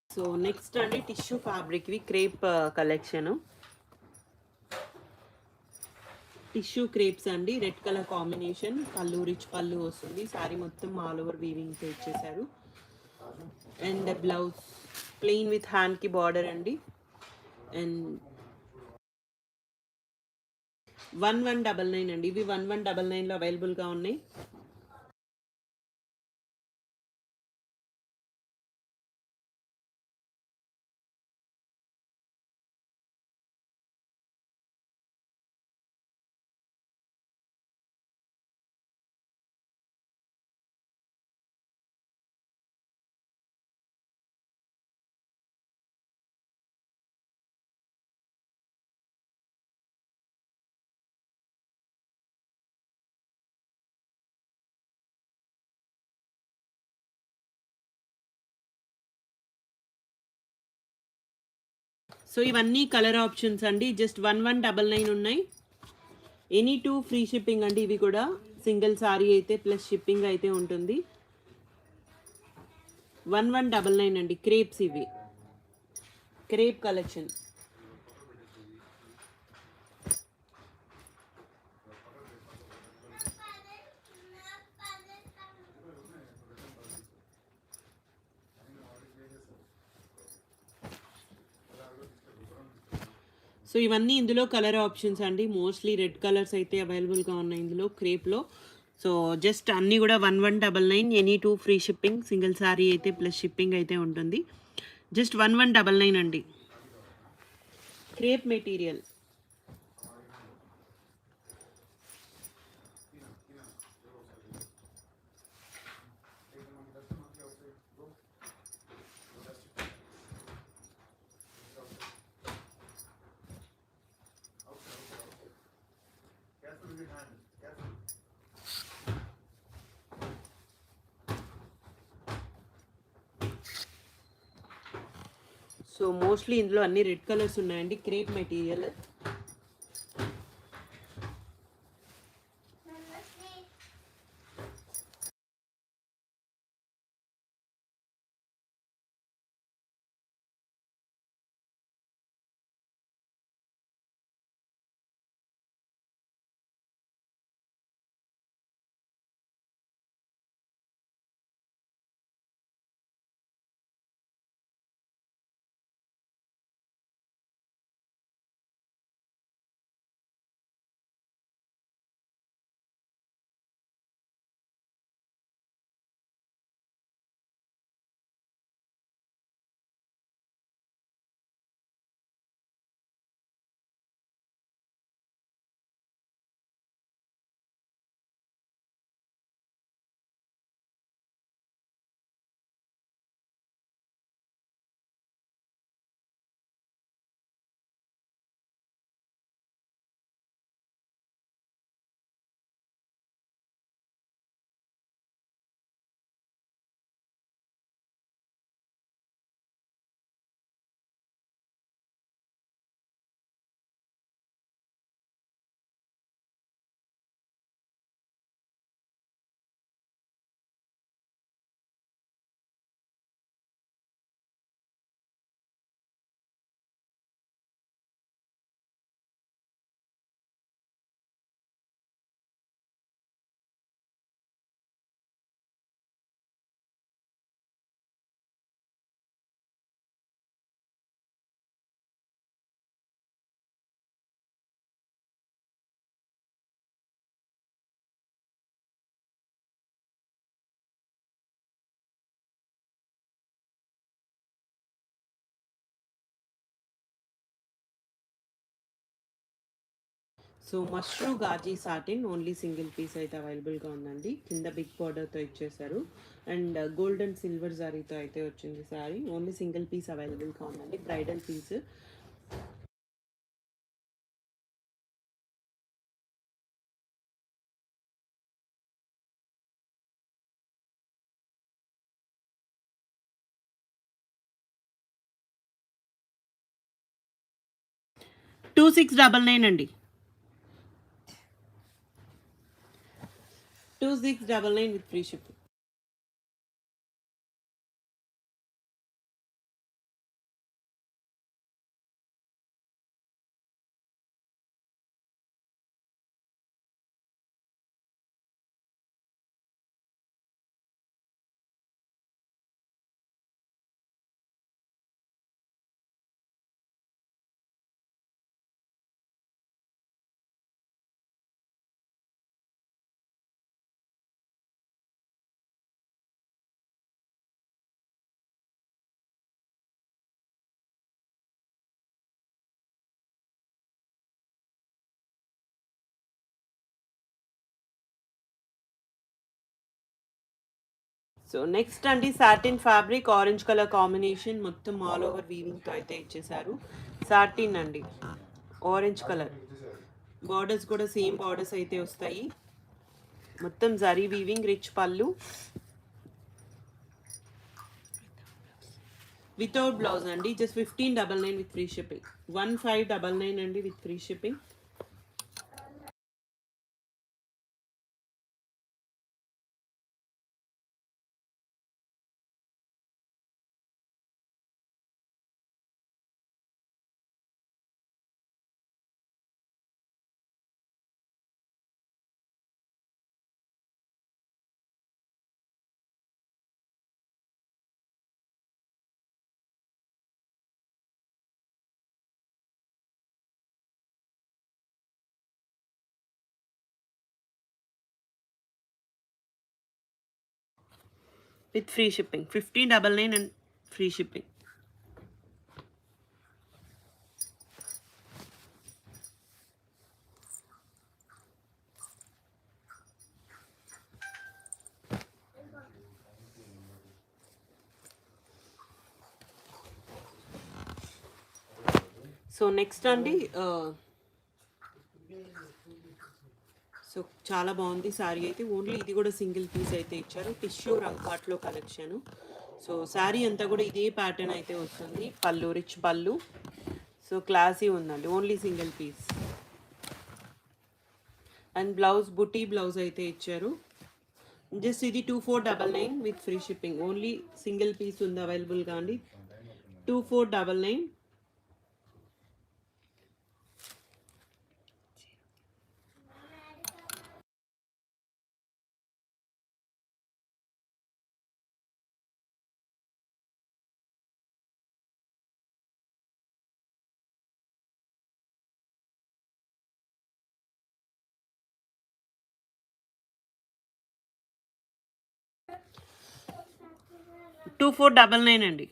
సో నెక్స్ట్ అండి టిష్యూ ఫ్యాబ్రిక్వి క్రేప్ కలెక్షన్. టిష్యూ క్రేప్స్ అండి, red colour combination, pallu rich pallu వస్తుంది. శారీ మొత్తం ఆల్ ఓవర్ వీవింగ్తో ఇచ్చేసారు. అండ్ బ్లౌజ్ ప్లెయిన్ విత్ హ్యాండ్కి బార్డర్ అండి. అండ్ 1199 అండి. ఇవి 1199లో అవైలబుల్గా ఉన్నాయి. సో ఇవన్నీ కలర్ ఆప్షన్స్ అండి. జస్ట్ 1199 ఉన్నాయి. ఎనీ 2 ఫ్రీ షిప్పింగ్ అండి. ఇవి కూడా సింగిల్ సారీ అయితే ప్లస్ షిప్పింగ్ అయితే ఉంటుంది. 1199 అండి. క్రేప్స్ ఇవి, క్రేప్ కలెక్షన్. సో ఇవన్నీ ఇందులో కలర్ ఆప్షన్స్ అండి. మోస్ట్లీ రెడ్ కలర్స్ అయితే అవైలబుల్గా ఉన్నాయి ఇందులో క్రేప్లో. సో జస్ట్ అన్నీ కూడా 1199 any 2 free shipping. Single sorry అయితే ప్లస్ షిప్పింగ్ అయితే ఉంటుంది. జస్ట్ 1199 అండి. Crepe material. సో మోస్ట్లీ ఇందులో అన్ని రెడ్ కలర్స్ ఉన్నాయండి. Crepe material. So mashru gaji satin only single piece అయితే అవైలబుల్గా ఉందండి. కింద బిగ్ బార్డర్తో ఇచ్చేసారు అండ్ గోల్డ్ అండ్ సిల్వర్ జారీతో అయితే వచ్చింది సారీ. ఓన్లీ సింగిల్ పీస్ అవైలబుల్గా ఉందండి, బ్రైడల్ పీస్. టూ 699 అండి, 2699 with free shipping. So next అండి satin fabric orange colour combination, మొత్తం ఆల్ ఓవర్ వీవింగ్తో అయితే ఇచ్చేసారు. సాటిన్ అండి, ఆరెంజ్ కలర్, బార్డర్స్ కూడా సేమ్ బార్డర్స్ అయితే వస్తాయి. మొత్తం zari weaving, rich pallu without blouse అండి. Just 1599 with free shipping. 1599 అండి with free shipping. With free shipping 1599 and free shipping. So next అండి సో చాలా బాగుంది శారీ అయితే. ఓన్లీ ఇది కూడా సింగిల్ పీస్ అయితే ఇచ్చారు, టిష్యూ రంగాట్లో కలెక్షన్. సో శారీ అంతా కూడా ఇదే ప్యాటర్న్ అయితే వస్తుంది. పళ్ళు రిచ్ పళ్ళు, సో క్లాసీ ఉందండి. Only single piece and blouse బుటీ బ్లౌజ్ అయితే ఇచ్చారు. జస్ట్ ఇది 2499 with free shipping. Only single piece ఉంది అవైలబుల్గా అండి, 2499. టూ 499 అండి.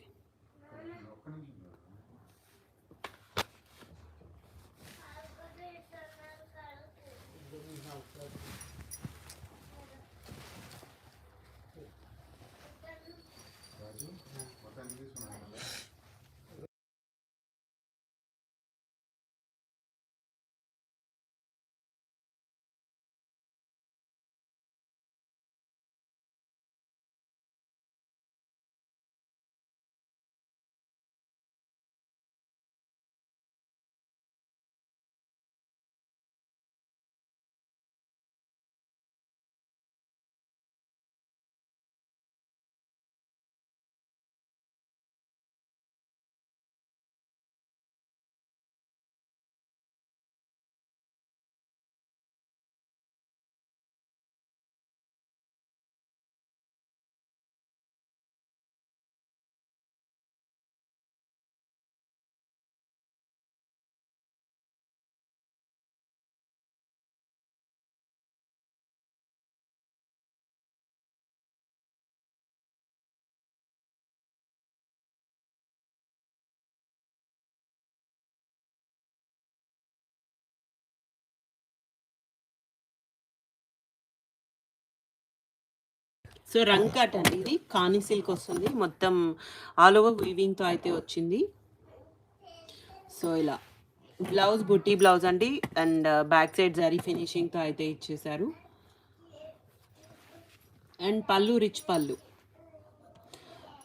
సో రంగ్ కట్ అండి, ఇది కాని సిల్క్ వస్తుంది, మొత్తం ఆల్ ఓవర్ వీవింగ్తో అయితే వచ్చింది. సో ఇలా బ్లౌజ్ బుట్టి బ్లౌజ్ అండి, అండ్ బ్యాక్ సైడ్ జరీ ఫినిషింగ్తో అయితే ఇచ్చేసారు. అండ్ పళ్ళు రిచ్ పళ్ళు.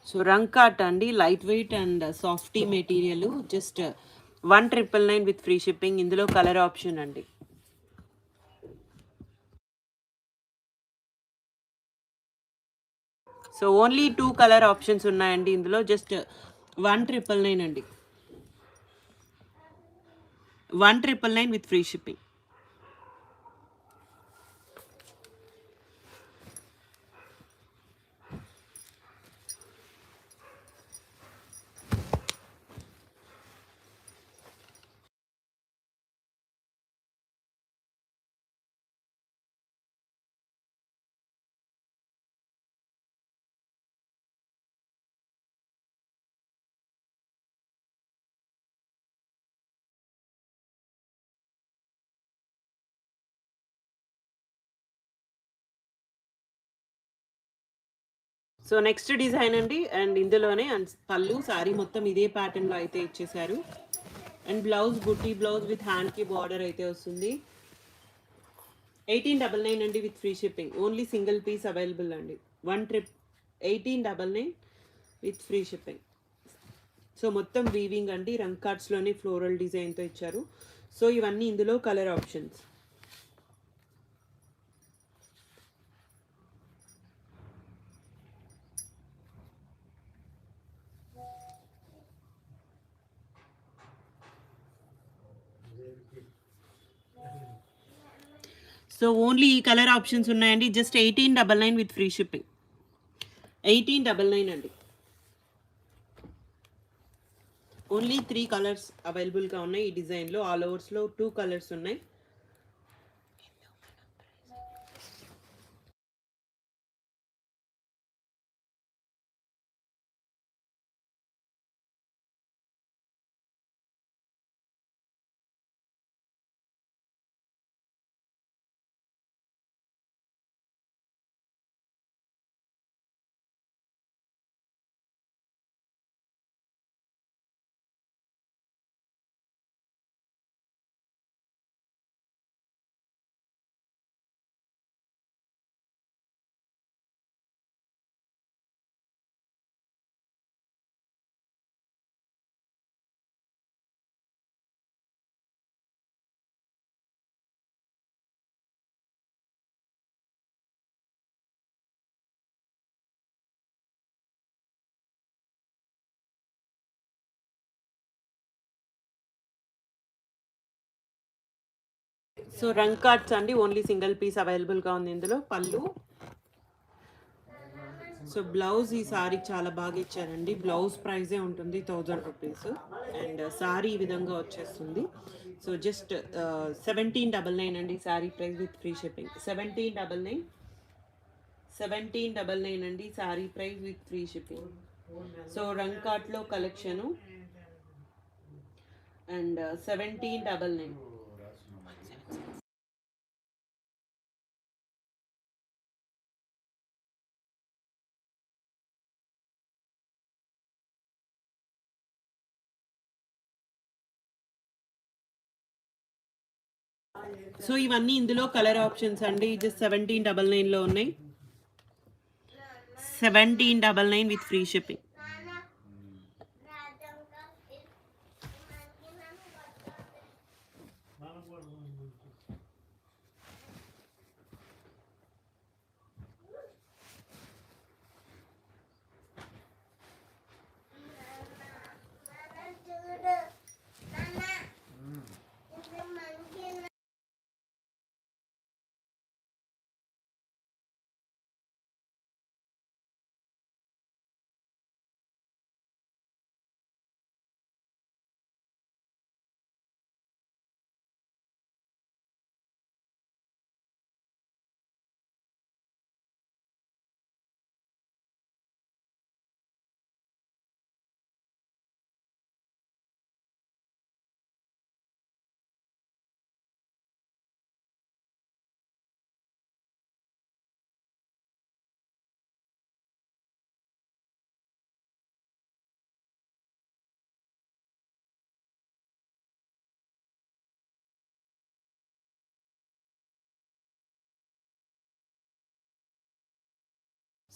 సో రంగ్ కాట్ అండి, light weight and softy material, just 1999 with free shipping. ఇందులో కలర్ ఆప్షన్ అండి. సో ఓన్లీ 2 కలర్ ఆప్షన్స్ ఉన్నాయండి ఇందులో, జస్ట్ 1999 అండి, 1999 with free shipping. So next design అండి, అండ్ ఇందులోనే పళ్ళు సారీ మొత్తం ఇదే ప్యాటర్న్లో అయితే ఇచ్చేసారు. అండ్ బ్లౌజ్ బుట్టి బ్లౌజ్ విత్ హ్యాండ్కి బార్డర్ అయితే వస్తుంది. 1899 అండి with free shipping. Only single piece available అండి. 1899 విత్ ఫ్రీ షిప్పింగ్. సో మొత్తం వీవింగ్ అండి, రంగ్ కార్డ్స్లోని ఫ్లోరల్ డిజైన్తో ఇచ్చారు. సో ఇవన్నీ ఇందులో కలర్ ఆప్షన్స్. సో ఓన్లీ ఈ కలర్ ఆప్షన్స్ ఉన్నాయండి, జస్ట్ 1899 విత్ ఫ్రీ షిప్పింగ్. 1899 అండి. ఓన్లీ 3 కలర్స్ అవైలబుల్గా ఉన్నాయి ఈ డిజైన్లో. ఆల్ ఓవర్స్లో 2 కలర్స్ ఉన్నాయి. సో రంగ్ కార్డ్స్ అండి, ఓన్లీ సింగిల్ పీస్ అవైలబుల్గా ఉంది ఇందులో. పళ్ళు. సో బ్లౌజ్ ఈ సారీ చాలా బాగా ఇచ్చారండి. బ్లౌజ్ ప్రైజే ఉంటుంది 1000 రూపీస్. అండ్ సారీ ఈ విధంగా వచ్చేస్తుంది. సో జస్ట్ 1799 అండి sari price with free shipping. 1799 అండి sari price with free shipping. So రంగ్ కార్ట్లో కలెక్షను, అండ్ 1799. సో ఇవన్నీ ఇందులో కలర్ ఆప్షన్స్ అండి, జస్ట్ 1799లో ఉన్నాయి. 1799 with free shipping.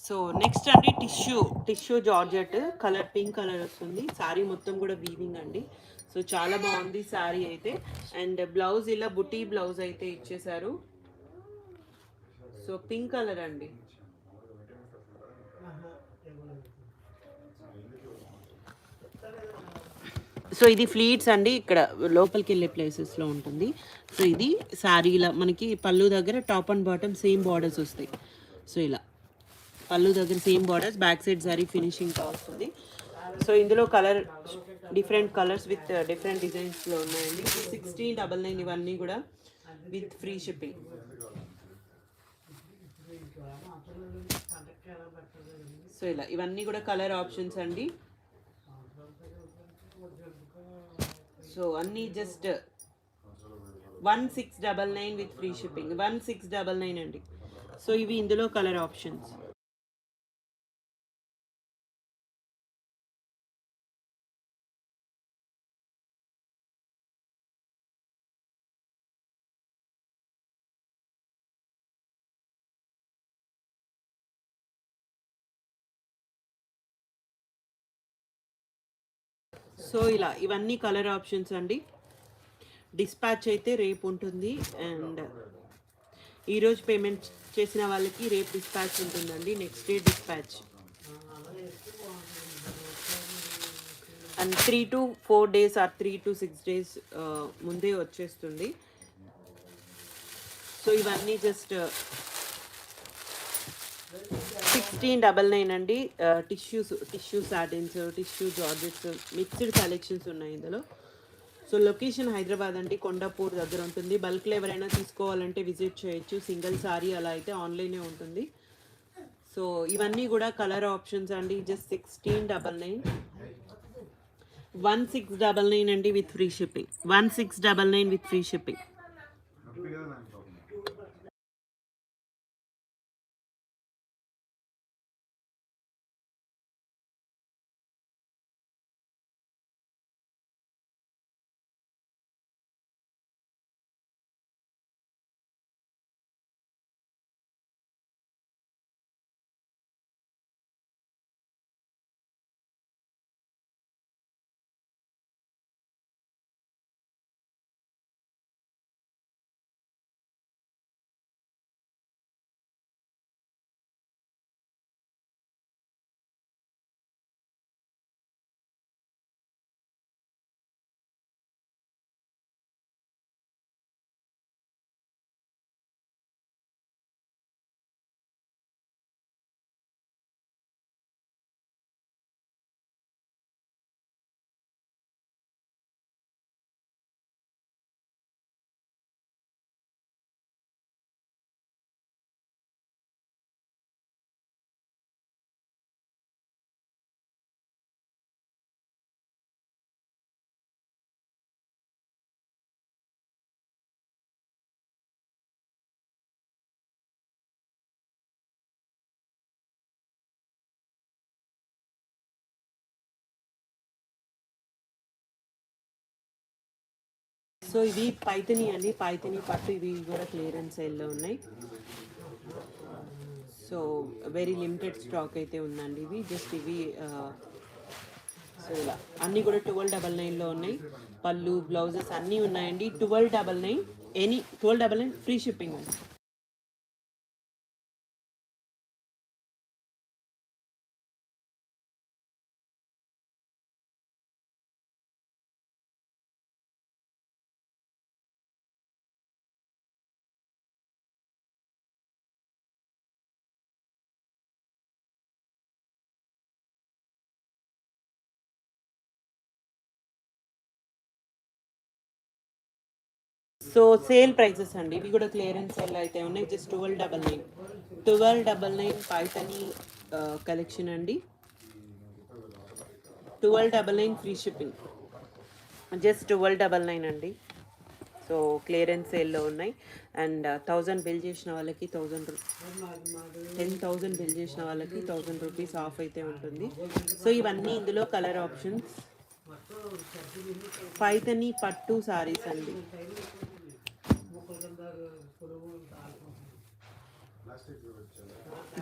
So next అండి tissue georgette colour pink colour వస్తుంది. శారీ మొత్తం కూడా వీవింగ్ అండి. సో చాలా బాగుంది శారీ అయితే. అండ్ బ్లౌజ్ ఇలా బుటీ బ్లౌజ్ అయితే ఇచ్చేసారు. సో పింక్ కలర్ అండి. సో ఇది ఫ్లీట్స్ అండి, ఇక్కడ లోపలికి వెళ్ళే ప్లేసెస్లో ఉంటుంది. సో ఇది శారీలా మనకి పళ్ళు దగ్గర top and bottom same borders వస్తాయి. సో ఇలా పళ్ళు దగ్గర same borders, back side sari ఫినిషింగ్తో వస్తుంది. సో ఇందులో డిఫరెంట్ కలర్స్ విత్ డిఫరెంట్ డిజైన్స్లో ఉన్నాయండి. 1699 ఇవన్నీ కూడా విత్ ఫ్రీ షిప్పింగ్. సో ఇలా ఇవన్నీ కూడా కలర్ ఆప్షన్స్ అండి. సో అన్నీ జస్ట్ 1699 విత్ ఫ్రీ షిప్పింగ్. 1699 అండి. సో ఇవి ఇందులో కలర్ ఆప్షన్స్. సో ఇలా ఇవన్నీ కలర్ ఆప్షన్స్ అండి. డిస్పాచ్ అయితే రేపు ఉంటుంది. అండ్ ఈరోజు పేమెంట్ చేసిన వాళ్ళకి రేపు డిస్పాచ్ ఉంటుందండి. Next day dispatch. And 3 to 4 days or 3 to 6 days ముందే వచ్చేస్తుంది. సో ఇవన్నీ జస్ట్ 1699 అండి. Tissue satins, tissue georgettes mixed collections ఉన్నాయి ఇందులో. సో లొకేషన్ హైదరాబాద్ అండి, కొండాపూర్ దగ్గర ఉంటుంది. బల్క్లో ఎవరైనా తీసుకోవాలంటే విజిట్ చేయొచ్చు. సింగిల్ సారీ అలా అయితే ఆన్లైనే ఉంటుంది. సో ఇవన్నీ కూడా కలర్ ఆప్షన్స్ అండి. జస్ట్ 1699. 1699 అండి with free shipping. 1699 with free shipping. So ఇవి పైథని అండి, పైథని పట్టు. ఇవి కూడా క్లియరెన్స్ సేల్లో ఉన్నాయి. సో వెరీ లిమిటెడ్ స్టాక్ అయితే ఉందండి. ఇవి జస్ట్ ఇవి సో ఇలా అన్నీ కూడా 1299లో ఉన్నాయి. పళ్ళు బ్లౌజెస్ అన్నీ ఉన్నాయండి. 1299 ఎనీ 1299 ఫ్రీ షిప్పింగ్ అండి. సో సేల్ ప్రైసెస్ అండి. ఇవి కూడా క్లియరెన్స్ సేల్ అయితే ఉన్నాయి. జస్ట్ 1299. 1299 పైథని కలెక్షన్ అండి. 1299 ఫ్రీ షిప్పింగ్. జస్ట్ 1299 అండి. సో క్లియరెన్స్ సేల్లో ఉన్నాయి. అండ్ 1000 బిల్ చేసిన వాళ్ళకి 10,000 బిల్ చేసిన వాళ్ళకి 1000 రూపీస్ ఆఫ్ అయితే ఉంటుంది. సో ఇవన్నీ ఇందులో కలర్ ఆప్షన్స్. పైథని పట్టు సారీస్ అండి.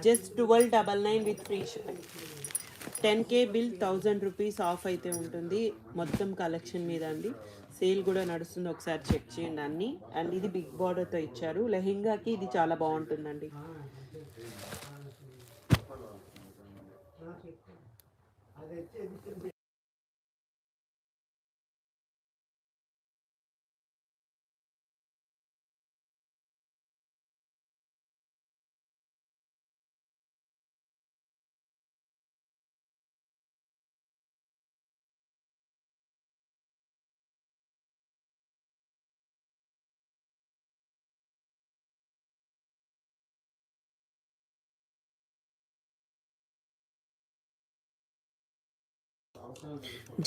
Just 1299 with free shipping. 10K bill 1000 rupees of అయితే ఉంటుంది మొత్తం కలెక్షన్ మీద అండి. సేల్ కూడా నడుస్తుంది, ఒకసారి చెక్ చేయండి అన్నీ. అండ్ ఇది బిగ్ బార్డర్తో ఇచ్చారు, లెహెంగాకి ఇది చాలా బాగుంటుందండి.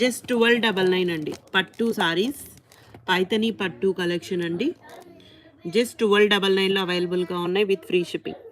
జస్ట్ 1299 అండి. పట్టు సారీస్, పైతనీ పట్టు కలెక్షన్ అండి. జస్ట్ 1299లో అవైలబుల్గా ఉన్నాయి విత్ ఫ్రీ షిప్పింగ్.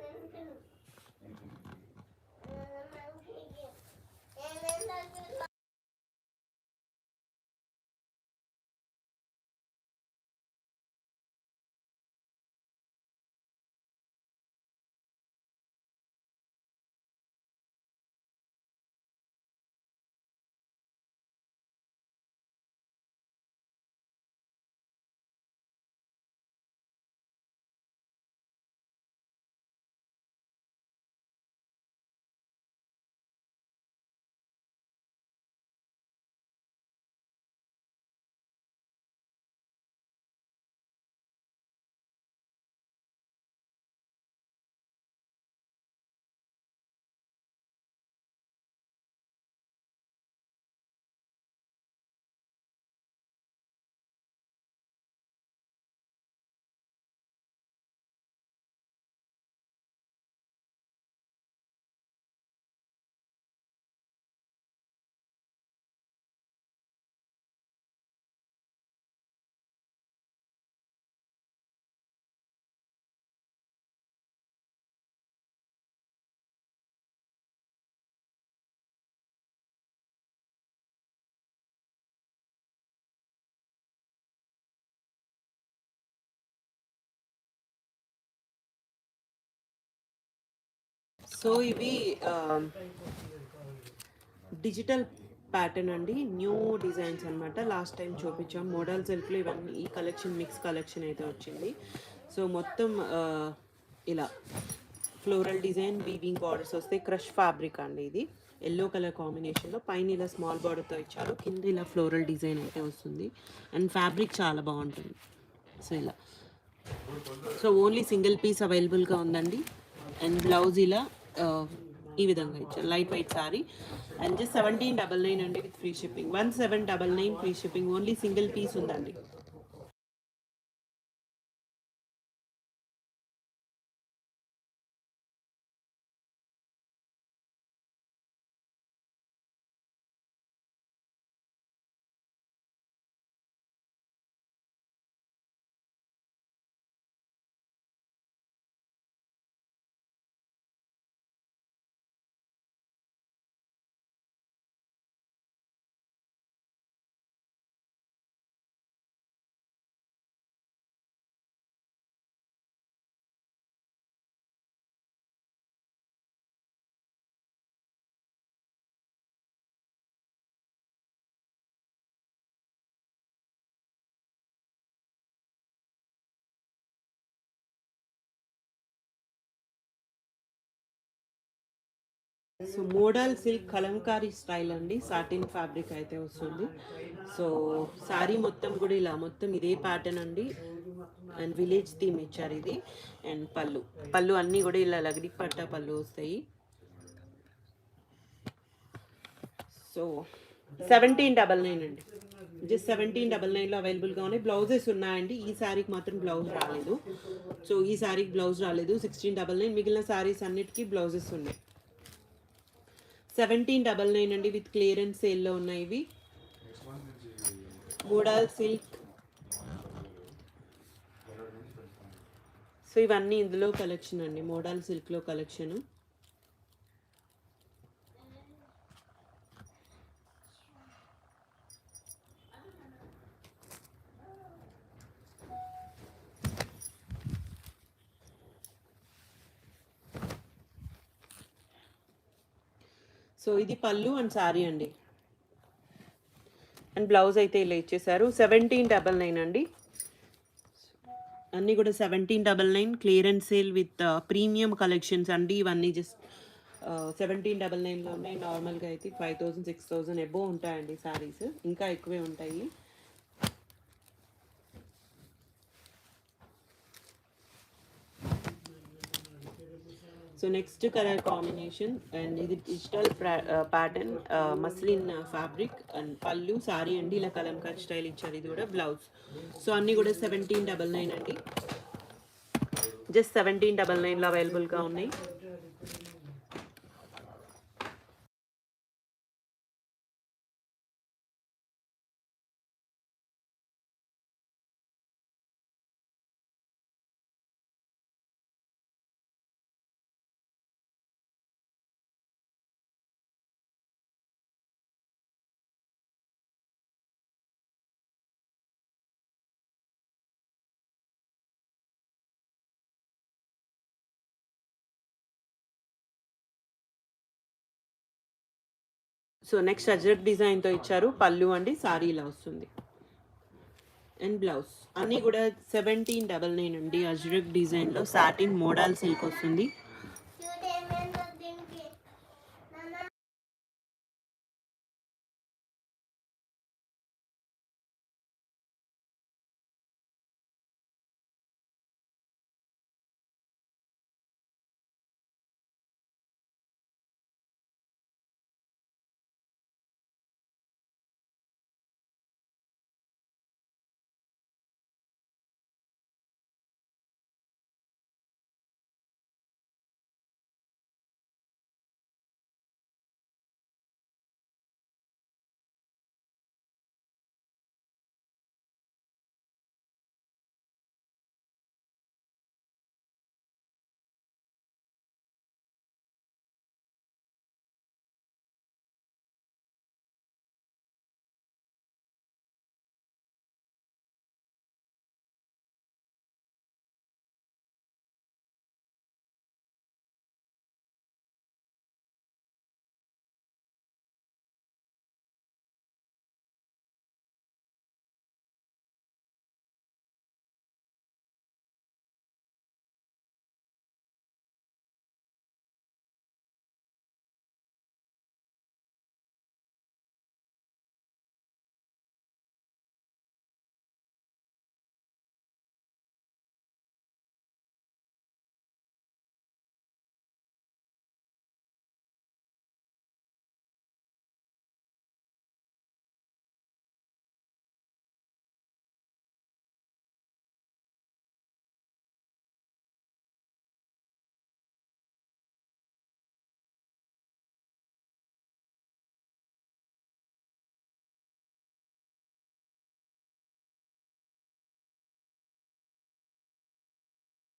సో ఇవి డిజిటల్ ప్యాటర్న్ అండి, న్యూ డిజైన్స్ అనమాట. లాస్ట్ టైం చూపించాం మోడల్ సిల్క్లో, ఇవన్నీ ఈ కలెక్షన్ మిక్స్ కలెక్షన్ అయితే వచ్చింది. సో మొత్తం ఇలా ఫ్లోరల్ డిజైన్, వీవింగ్ బార్డర్స్ వస్తాయి. క్రష్ ఫ్యాబ్రిక్ అండి ఇది, ఎల్లో కలర్ కాంబినేషన్లో. పైన ఇలా స్మాల్ బార్డర్తో ఇచ్చారు, కింద ఇలా ఫ్లోరల్ డిజైన్ అయితే వస్తుంది. అండ్ ఫ్యాబ్రిక్ చాలా బాగుంటుంది. సో ఇలా, సో ఓన్లీ సింగిల్ పీస్ అవైలబుల్గా ఉందండి. అండ్ బ్లౌజ్ ఇలా ఈ విధంగా ఇచ్చారు, light weight sari. And just 1799 అండి with free shipping. 1799 free shipping, only single piece ఉందండి. So model silk Kalamkari style అండి, సాటిన్ ఫ్యాబ్రిక్ అయితే వస్తుంది. సో శారీ మొత్తం కూడా ఇలా మొత్తం ఇదే ప్యాటర్న్ అండి. అండ్ విలేజ్ థీమ్ ఇచ్చారు ఇది. అండ్ పళ్ళు, పళ్ళు అన్నీ కూడా ఇలా లగడి పట్టా పళ్ళు వస్తాయి. సో 1799 అండి, జస్ట్ 1799లో అవైలబుల్గా ఉన్నాయి. బ్లౌజెస్ ఉన్నాయండి, ఈ శారీకి మాత్రం బ్లౌజ్ రాలేదు. సో ఈ శారీకి బ్లౌజ్ రాలేదు. 1699, మిగిలిన శారీస్ అన్నిటికీ బ్లౌజెస్ ఉన్నాయి. 1799 అండి విత్ క్లియరెన్స్ సేల్లో ఉన్నాయి ఇవి. Model silk. సో ఇవన్నీ ఇందులో కలెక్షన్ అండి, మోడల్ సిల్క్లో కలెక్షన్. సో ఇది పళ్ళు అండ్ శారీ అండి. అండ్ బ్లౌజ్ అయితే ఇలా ఇచ్చేసారు. 1799 అండి. అన్నీ కూడా 1799 clearance sale with premium collections అండి. ఇవన్నీ జస్ట్ 1799లో ఉన్నాయి. నార్మల్గా అయితే 5000 6000 ఎబో ఉంటాయండి శారీస్, ఇంకా ఎక్కువే ఉంటాయి. So next colour combination and ఇది digital pattern muslin fabric and pallu sari అండి. ఇలా కలంకారీ స్టైల్ ఇచ్చారు. ఇది కూడా బ్లౌజ్. సో అన్నీ కూడా 1799 అండి. జస్ట్ 1799లో అవైలబుల్గా ఉన్నాయి. సో నెక్స్ట్ అజ్రక్ డిజైన్తో ఇచ్చారు. పళ్ళు అండి, సారీ ఇలా వస్తుంది అండ్ బ్లౌజ్. అన్నీ కూడా 1799 అండి. అజ్రక్ డిజైన్లో సాటిన్ మోడల్ సిల్క్ వస్తుంది.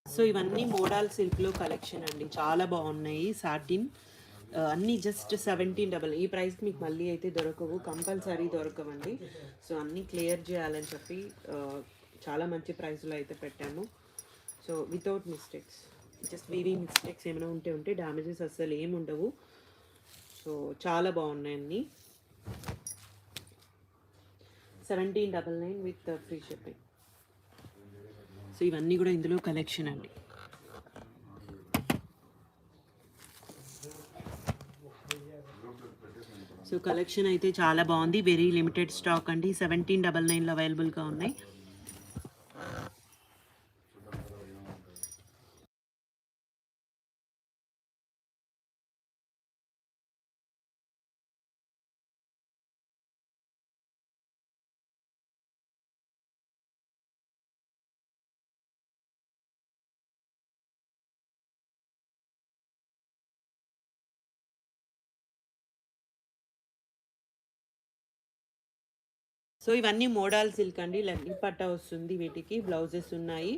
సో ఇవన్నీ మోడల్ సిల్క్లో కలెక్షన్ అండి. చాలా బాగున్నాయి. సాటిన్ అన్నీ జస్ట్ 17 ఈ ప్రైస్కి మీకు మళ్ళీ అయితే దొరకవు, కంపల్సరీ దొరకవండి. సో అన్నీ క్లియర్ చేయాలని చెప్పి చాలా మంచి ప్రైస్లో అయితే పెట్టాము. So without mistakes, just weaving mistakes ఏమైనా ఉంటే డ్యామేజెస్ అస్సలు ఏమి ఉండవు. సో చాలా బాగున్నాయి అన్నీ. 1799 విత్ ఫ్రీ షిప్పింగ్. సో ఇవన్నీ కూడా ఇందులో కలెక్షన్ అండి. సో కలెక్షన్ అయితే చాలా బాగుంది. వెరీ లిమిటెడ్ స్టాక్ అండి. 1799లో అవైలబుల్గా ఉన్నాయి. సో ఇవన్నీ మోడల్ సిల్క్ అండి. లెగ్గింగ్ పట్టా వస్తుంది, వీటికి బ్లౌజెస్ ఉన్నాయి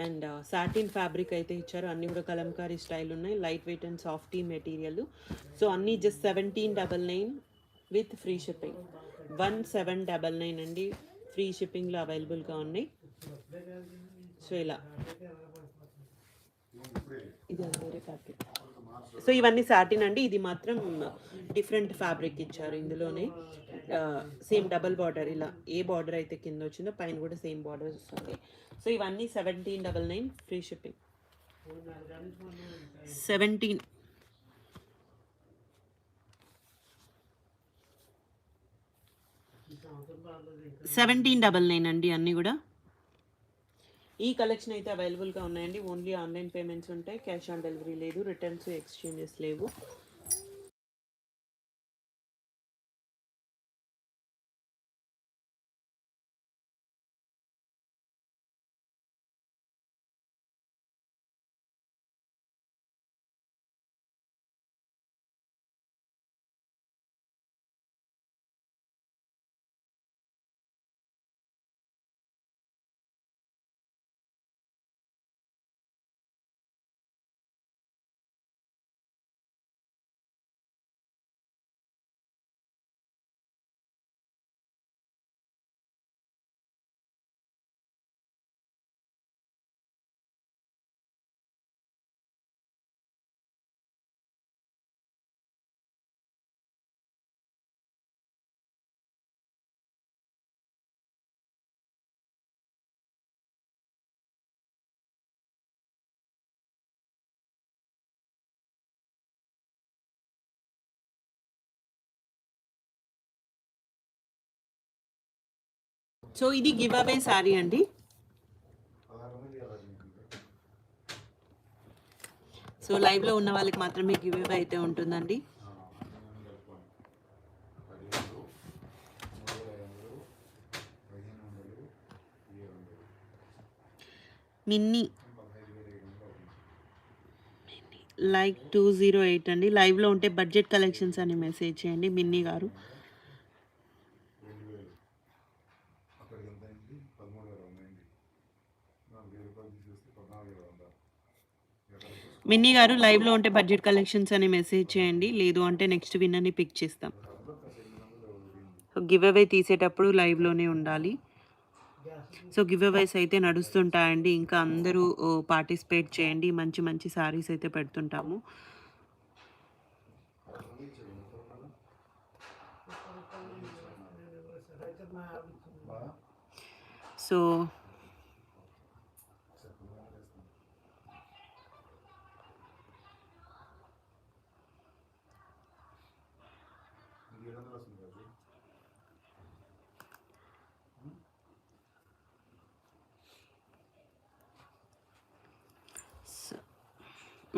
అండ్ సాటిన్ ఫ్యాబ్రిక్ అయితే ఇచ్చారు. అన్నీ కూడా కలంకారీ స్టైల్ ఉన్నాయి. Light weight and softy material. So అన్నీ జస్ట్ 1799 విత్ ఫ్రీ షిప్పింగ్. 1799 అండి. ఫ్రీ షిప్పింగ్లో అవైలబుల్గా ఉన్నాయి. సో ఇలా ఇది వేరే ఫ్యాబ్రిక్. సో ఇవన్నీ సాటిన్ అండి. ఇది మాత్రం డిఫరెంట్ ఫ్యాబ్రిక్ ఇచ్చారు ఇందులోనే. సేమ్ డబల్ బార్డర్, ఇలా ఏ బార్డర్ అయితే కింద వచ్చిందో పైన కూడా సేమ్ బార్డర్ వస్తుంది. సో ఇవన్నీ 1799 ఫ్రీ షిప్పింగ్. 1799 అండి అన్నీ కూడా. ఈ కలెక్షన్ అయితే అవైలబుల్గా ఉన్నాయండి. ఓన్లీ ఆన్లైన్ పేమెంట్స్ ఉంటాయి, క్యాష్ ఆన్ డెలివరీ లేదు, రిటర్న్స్ ఎక్స్చేంజెస్ లేవు. సో ఇది గివ్ అవే శారీ అండి. సో లైవ్లో ఉన్న వాళ్ళకి మాత్రమే గివ్ అవే అయితే ఉంటుందండి. మిన్నీ లైక్ 208 అండి. లైవ్లో ఉంటే బడ్జెట్ కలెక్షన్స్ అని మెసేజ్ చేయండి మిన్నీ గారు. మిన్నీ గారు లైవ్లో ఉంటే బడ్జెట్ కలెక్షన్స్ అని మెసేజ్ చేయండి, లేదు అంటే నెక్స్ట్ విన్నర్ని పిక్ చేస్తాం. గివ్ అవే తీసేటప్పుడు లైవ్లోనే ఉండాలి. సో గివ్ అవేస్ అయితే నడుస్తుంటాయండి, ఇంకా అందరూ పార్టిసిపేట్ చేయండి. మంచి మంచి సారీస్ అయితే పెడుతుంటాము. సో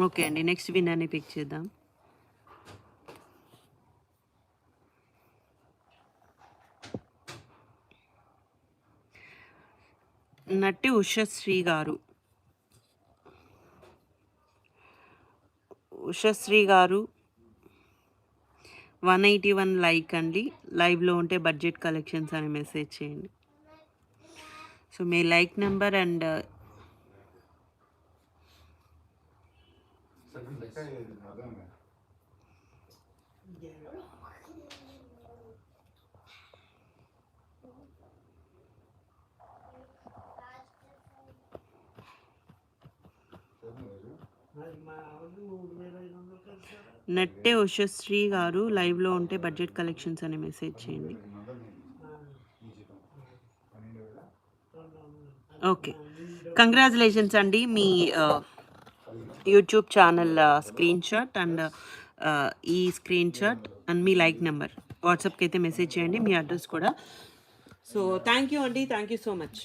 ఓకే అండి, నెక్స్ట్ విన్నర్ని పిక్ చేద్దాం. నట్టి ఉషశ్రీ గారు. ఉషశ్రీ గారు 181 లైక్ అండి. లైవ్లో ఉంటే బడ్జెట్ కలెక్షన్స్ అని మెసేజ్ చేయండి. సో మీ like number and Natte Ushasri గారు లైవ్లో ఉంటే బడ్జెట్ కలెక్షన్స్ అని మెసేజ్ చేయండి. ఓకే, కంగ్రాచులేషన్స్ అండి. మీ YouTube channel screen shot and ఈ స్క్రీన్ షాట్ అండ్ మీ లైక్ నెంబర్ వాట్సాప్కి అయితే మెసేజ్ చేయండి, మీ అడ్రస్ కూడా. సో థ్యాంక్ యూ అండి, థ్యాంక్ యూ సో మచ్.